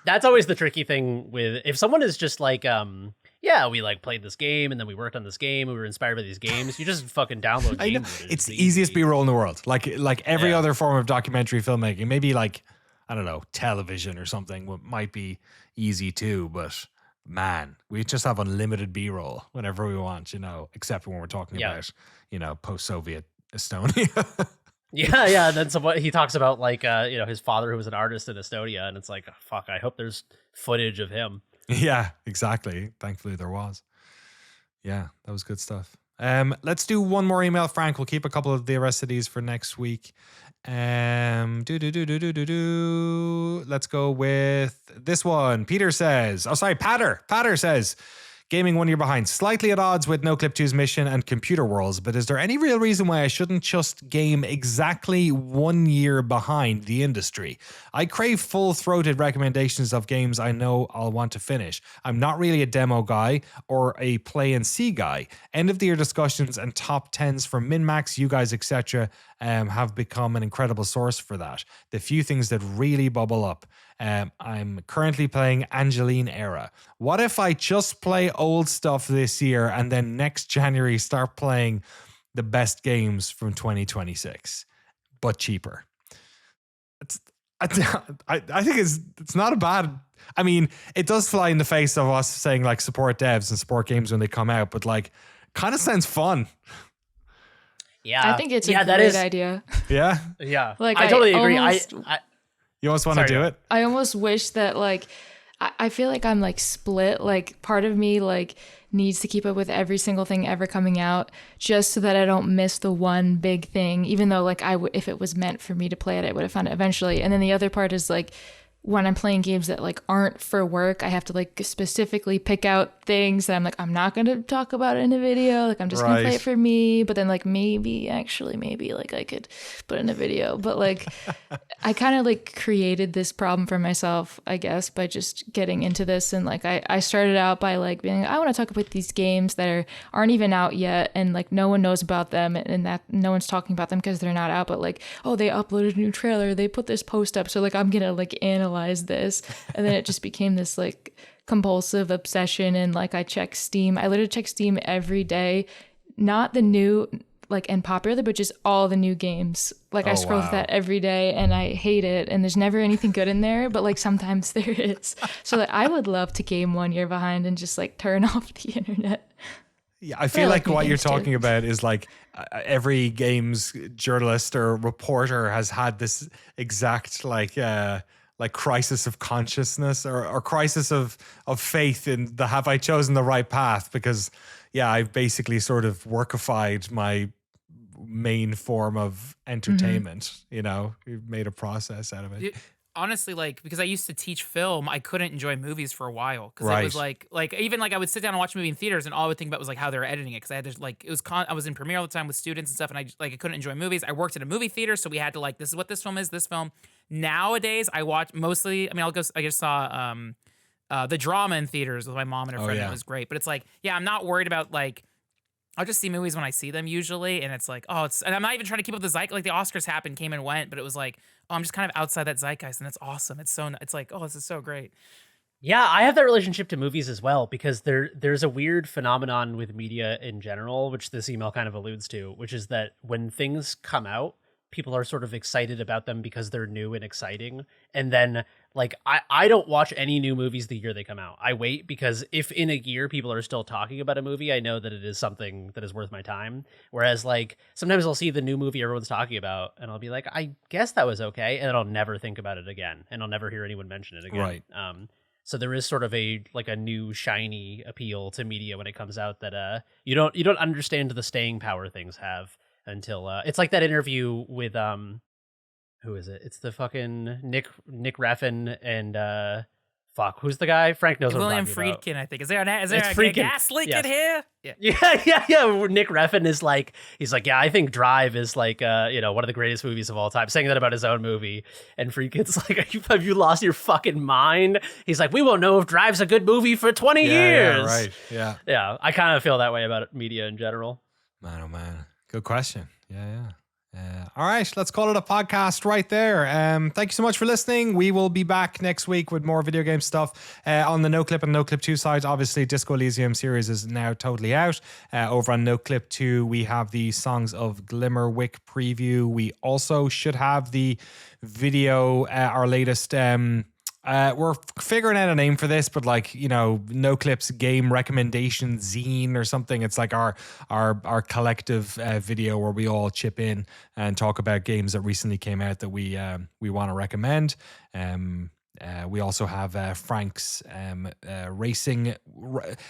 That's always the tricky thing with if someone is just like, yeah, we like played this game and then we worked on this game and we were inspired by these games. You just fucking download games. It's the easiest B-roll in the world. Like every other form of documentary filmmaking, maybe like, I don't know, television or something might be easy too, but man, we just have unlimited B-roll whenever we want, except when we're talking about, post-Soviet Estonia. Yeah. And then he talks about like, his father who was an artist in Estonia, and it's like, fuck, I hope there's footage of him. Yeah, exactly. Thankfully there was. Yeah, that was good stuff. Let's do one more email, Frank. We'll keep a couple of the rest of these for next week. Let's go with this one. Patter says, gaming 1 year behind, slightly at odds with Noclip 2's mission and Computer Worlds, but is there any real reason why I shouldn't just game exactly 1 year behind the industry? I crave full-throated recommendations of games I know I'll want to finish. I'm not really a demo guy or a play and see guy. End of the year discussions and top 10s from MinMax, you guys, etc. Have become an incredible source for that. The few things that really bubble up. I'm currently playing Angeline Era. What if I just play old stuff this year and then next January start playing the best games from 2026, but cheaper? I think it's not a bad. I mean, it does fly in the face of us saying like support devs and support games when they come out, but like, kind of sounds fun. Yeah, I think it's a great idea. Yeah, yeah. Like I totally agree. You almost want to do it? I almost wish that like I feel like I'm like split. Like part of me like needs to keep up with every single thing ever coming out just so that I don't miss the one big thing, even though like if it was meant for me to play it, I would have found it eventually. And then the other part is like when I'm playing games that like aren't for work, I have to like specifically pick out things that I'm like, I'm not going to talk about it in a video. Like I'm just going to play it for me. But then like maybe like I could put it in a video. But like I kind of like created this problem for myself, I guess, by just getting into this. And like I started out by like being, I want to talk about these games that aren't even out yet. And like no one knows about them and that no one's talking about them because they're not out. But like, oh, they uploaded a new trailer. They put this post up. So like I'm going to like analyze this, and then it just became this like compulsive obsession. And like I check Steam, I literally check Steam every day, not the new like and popular, but just all the new games. Like I scroll through that every day and I hate it, and there's never anything good in there, but like sometimes there is. So like I would love to game 1 year behind and just like turn off the internet. Yeah, I feel like what you're talking about is like every games journalist or reporter has had this exact like crisis of consciousness or crisis of faith in the have I chosen the right path, because I've basically sort of workified my main form of entertainment. We've made a process out of it. Honestly, like, because I used to teach film, I couldn't enjoy movies for a while because it was like even like I would sit down and watch a movie in theaters and all I would think about was like how they were editing it, because I had to like I was in Premiere all the time with students and stuff, and I couldn't enjoy movies. I worked at a movie theater, so we had to like, this is what this film is. This film nowadays I watch mostly. I mean, I just saw the drama in theaters with my mom and her friend. It was great, but it's like I'm not worried about like. I'll just see movies when I see them usually, and it's like, and I'm not even trying to keep up the zeitgeist. Like the Oscars came and went, but it was like, I'm just kind of outside that zeitgeist, and it's awesome. It's like, this is so great. Yeah, I have that relationship to movies as well, because there's a weird phenomenon with media in general, which this email kind of alludes to, which is that when things come out, people are sort of excited about them because they're new and exciting. And then like, I don't watch any new movies the year they come out. I wait, because if in a year people are still talking about a movie, I know that it is something that is worth my time. Whereas like sometimes I'll see the new movie everyone's talking about and I'll be like, I guess that was okay. And then I'll never think about it again. And I'll never hear anyone mention it again. Right. So there is sort of a new shiny appeal to media when it comes out that you don't understand the staying power things have until it's like that interview with who is it? It's the fucking Nick Raffin and fuck, who's the guy? Frank knows what I'm William talking about. Friedkin, I think. Is there a Friedkin. gas leak Yes. in here? Yeah. Yeah. Nick Refn is like, he's like, yeah, I think Drive is like, one of the greatest movies of all time. Saying that about his own movie, and Friedkin's like, have you lost your fucking mind? He's like, we won't know if Drive's a good movie for 20 years. Yeah, right. Yeah. Yeah, I kind of feel that way about media in general. Man, oh man. Good question. Yeah. All right, let's call it a podcast right there. Thank you so much for listening. We will be back next week with more video game stuff on the Noclip and Noclip 2 sides. Obviously, Disco Elysium series is now totally out. Over on Noclip 2, we have the Songs of Glimmerwick preview. We also should have the video, our latest... we're figuring out a name for this, but like, Noclip's game recommendation zine or something. It's like our collective video where we all chip in and talk about games that recently came out that we want to recommend. We also have Frank's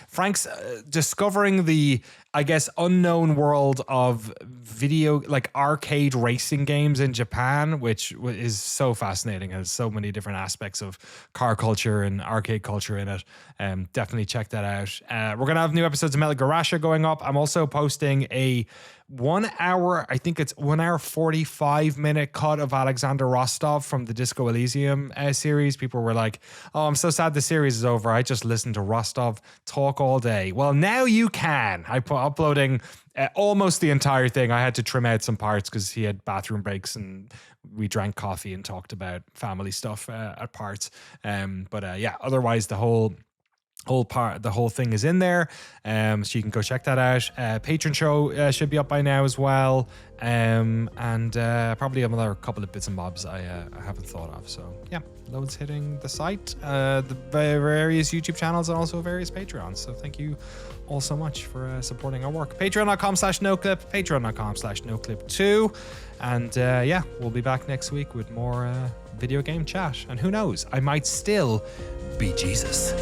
Frank's discovering the, I guess, unknown world of video, like arcade racing games in Japan, which is so fascinating. It has so many different aspects of car culture and arcade culture in it. Definitely check that out. We're going to have new episodes of Metal Gear Rasha going up. I'm also posting a 1 hour, I think it's 1 hour 45 minute cut of Alexander Rostov from the Disco Elysium series. People were like, oh, I'm so sad the series is over. I just listened to Rostov talk all day. Well, now you can. I put uploading almost the entire thing. I had to trim out some parts because he had bathroom breaks and we drank coffee and talked about family stuff at parts. Otherwise the whole thing is in there, so you can go check that out. Patron show should be up by now as well, and probably another couple of bits and bobs I haven't thought of. So yeah, loads hitting the site, the various YouTube channels, and also various Patreons. So thank you all so much for supporting our work. Patreon.com/noclip, Patreon.com/noclip2, and we'll be back next week with more video game chat. And who knows, I might still be Jesus.